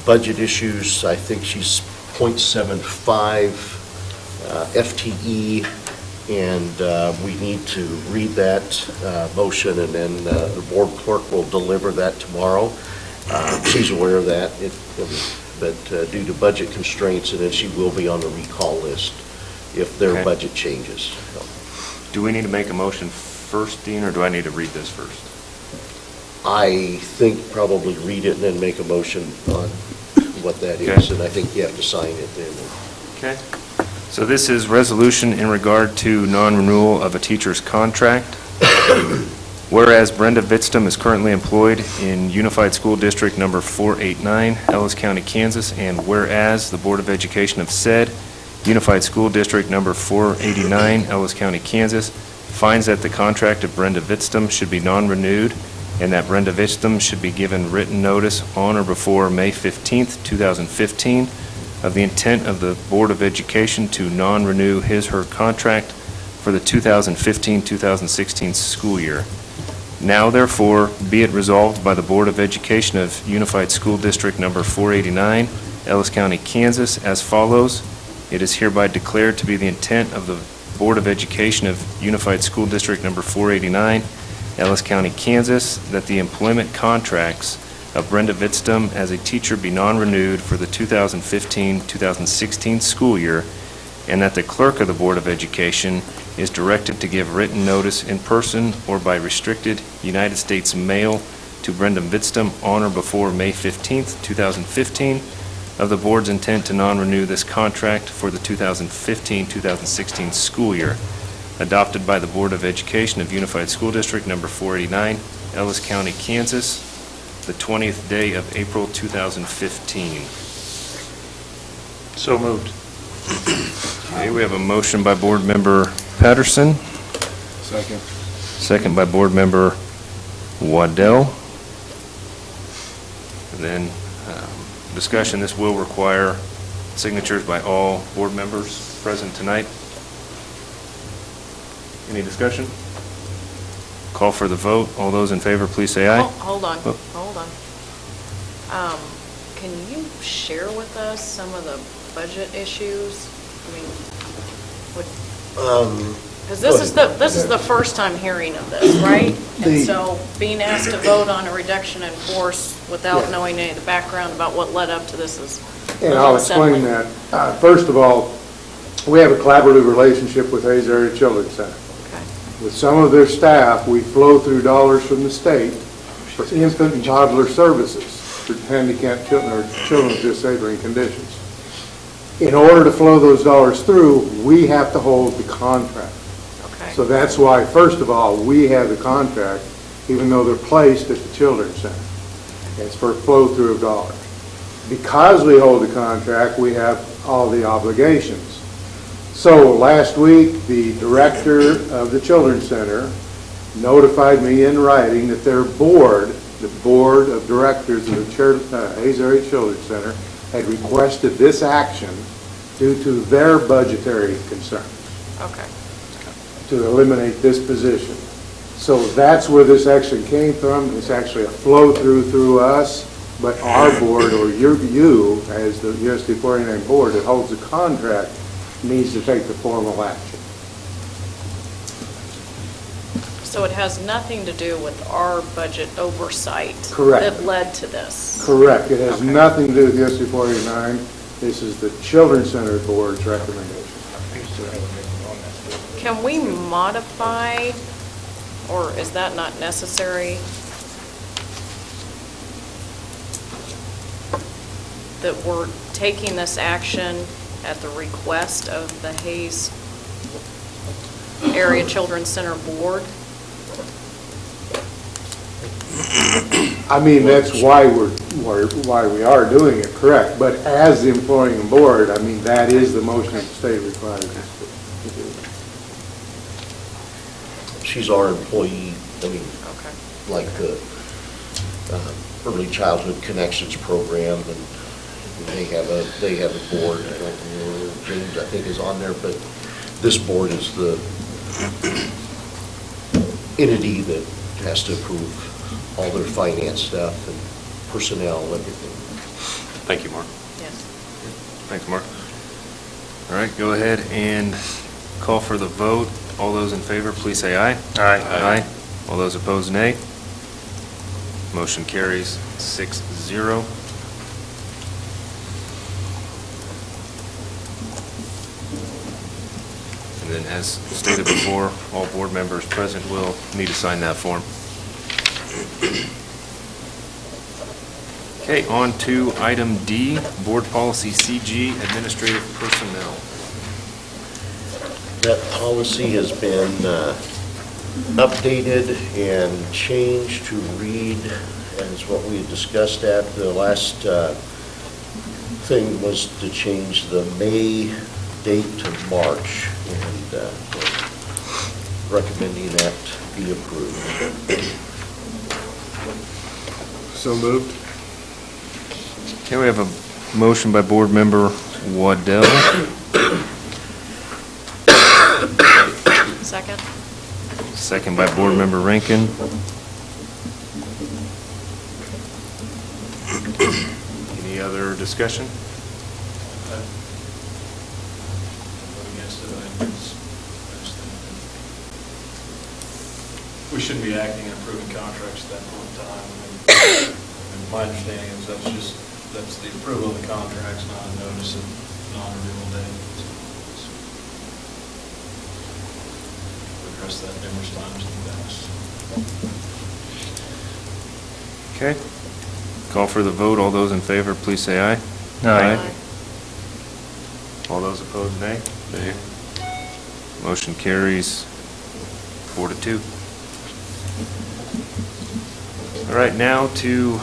Budget issues, I think she's .75 FTE, and we need to read that motion, and then the board clerk will deliver that tomorrow. She's aware of that, but due to budget constraints, and then she will be on the recall list if their Okay. budget changes. Do we need to make a motion first, Dean, or do I need to read this first? I think probably read it and then make a motion on what that is, Okay. and I think you have to sign it then. Okay. So this is resolution in regard to non-renewal of a teacher's contract. Whereas Brenda Vitzum is currently employed in Unified School District Number 489, Ellis County, Kansas, and whereas the Board of Education of said Unified School District Number 489, Ellis County, Kansas, finds that the contract of Brenda Vitzum should be non-renewed and that Brenda Vitzum should be given written notice on or before May 15th, 2015, of the intent of the Board of Education to non-renew his/her contract for the 2015-2016 school year. Now therefore, be it resolved by the Board of Education of Unified School District Number 489, Ellis County, Kansas, as follows. It is hereby declared to be the intent of the Board of Education of Unified School District Number 489, Ellis County, Kansas, that the employment contracts of Brenda Vitzum as a teacher be non-renewed for the 2015-2016 school year, and that the clerk of the Board of Education is directed to give written notice in person or by restricted United States mail to Brenda Vitzum on or before May 15th, 2015, of the board's intent to non-renew this contract for the 2015-2016 school year, adopted by the Board of Education of Unified School District Number 489, Ellis County, Kansas, the 20th day of April 2015. So moved. Okay, we have a motion by Board Member Patterson, Second. second by Board Member Waddell. And then discussion, this will require signatures by all board members present tonight. Any discussion? Call for the vote. All those in favor, please say aye. Hold on, Oh. hold on. Can you share with us some of the budget issues? I mean, because this is the first time hearing of this, right? And so being asked to vote on a reduction in force without knowing any of the background about what led up to this is And I'll explain that. First of all, we have a collaborative relationship with Hayes Area Children's Center. With some of their staff, we flow through dollars from the state for infant and toddler services for handicapped children or children with disabling conditions. In order to flow those dollars through, we have to hold the contract. So that's why, first of all, we have the contract, even though they're placed at the Children's Center. It's for flow-through of dollars. Because we hold the contract, we have all the obligations. So last week, the director of the Children's Center notified me in writing that their board, the board of directors of the Hayes Area Children's Center, had requested this action due to their budgetary concerns. Okay. To eliminate this position. So that's where this action came from. It's actually a flow-through through us, but our board, or you, as the USD 49 board that holds the contract, needs to take the formal action. So it has nothing to do with our budget oversight. Correct. That led to this. Correct. It has nothing to do with USD 49. This is the Children's Center Board's recommendation. Can we modify, or is that not necessary, that we're taking this action at the request of the Hayes Area Children's Center Board? I mean, that's why why we are doing it, correct. But as the employing board, I mean, that is the motion the state requires us to do. She's our employee, I mean, like the Early Childhood Connections program, and They have a board, I don't know, James, I think, is on there, but this board is the entity that has to approve all their finance stuff and personnel, everything. Thank you, Mark. Yes. Thanks, Mark. All right, go ahead and call for the vote. All those in favor, please say aye. Aye. Aye. All those opposed, nay. Motion carries 6-0. And then, as stated before, all board members present will need to sign that form. Okay, on to item D, Board Policy CG, Administrative Personnel. That policy has been updated and changed to read as what we had discussed at the last thing was to change the May date to March, and recommending that be approved. So moved. Okay, we have a motion by Board Member Waddell, Second? second by Board Member Rankin. Any other discussion? Against it, I think it's best thing. We shouldn't be acting and approving contracts at that point in time. And my understanding is that's the approval of the contracts, not a notice of non-renewal date. We've addressed that numerous times in the past. Okay. Call for the vote. All those in favor, please say aye. Aye. All those opposed, nay. Nay. Motion carries 4-2. All right, now to,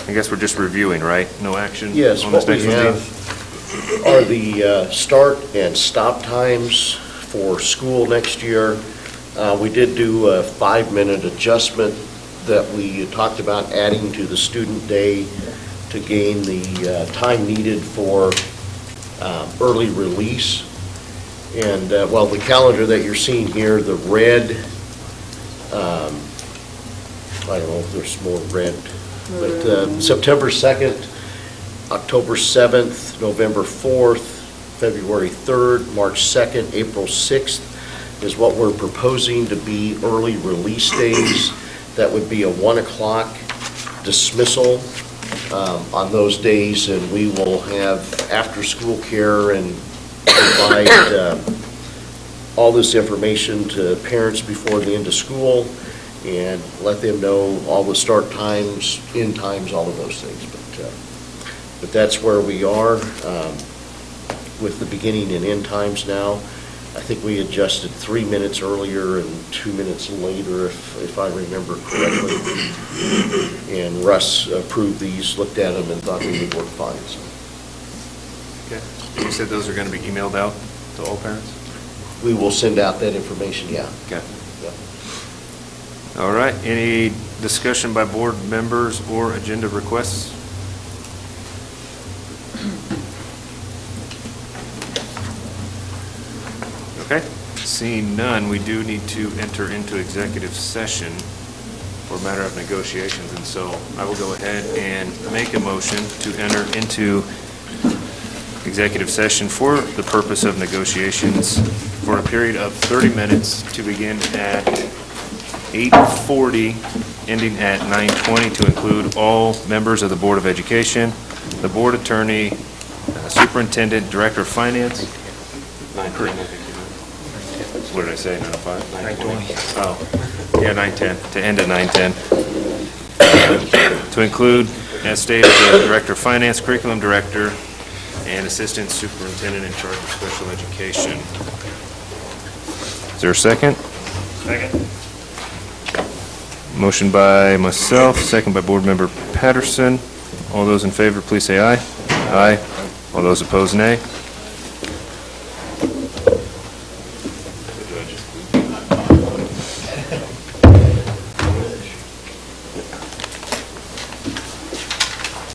I guess we're just reviewing, right? No action? Yes, on this what we next one, have are the start and stop times for school next year. We did do a 5-minute adjustment that we talked about adding to the student day to gain the time needed for early release. And, well, the calendar that you're seeing here, the red, I don't know if there's more red, but September 2nd, October 7th, November 4th, February 3rd, March 2nd, April 6th is what we're proposing to be early release days. That would be a 1 o'clock dismissal on those days, and we will have after-school care and provide all this information to parents before the end of school and let them know all the start times, end times, all of those things. But that's where we are with the beginning and end times now. I think we adjusted 3 minutes earlier and 2 minutes later, if I remember correctly. And Russ approved these, looked at them, and thought they would work fine. So. okay. You said those are going to be emailed out to all parents? We will send out that information, yeah. Okay. Yeah. All right, any discussion by board members or agenda requests? Okay, seeing none, we do need to enter into executive session for a matter of negotiations, and so I will go ahead and make a motion to enter into executive session for the purpose of negotiations for a period of 30 minutes to begin at 8:40, ending at 9:20, to include all members of the Board of Education, the board attorney, superintendent, director of finance. 9:10, I think you What did I say, 9:05? 9:20. Oh, yeah, 9:10, to end at 9:10. To include, as stated, the director of finance, curriculum director, and assistant superintendent in charge of special education. Is there a second? Second. Motion by myself, second by Board Member Patterson. All those in favor, please say aye. Aye. All those opposed, nay.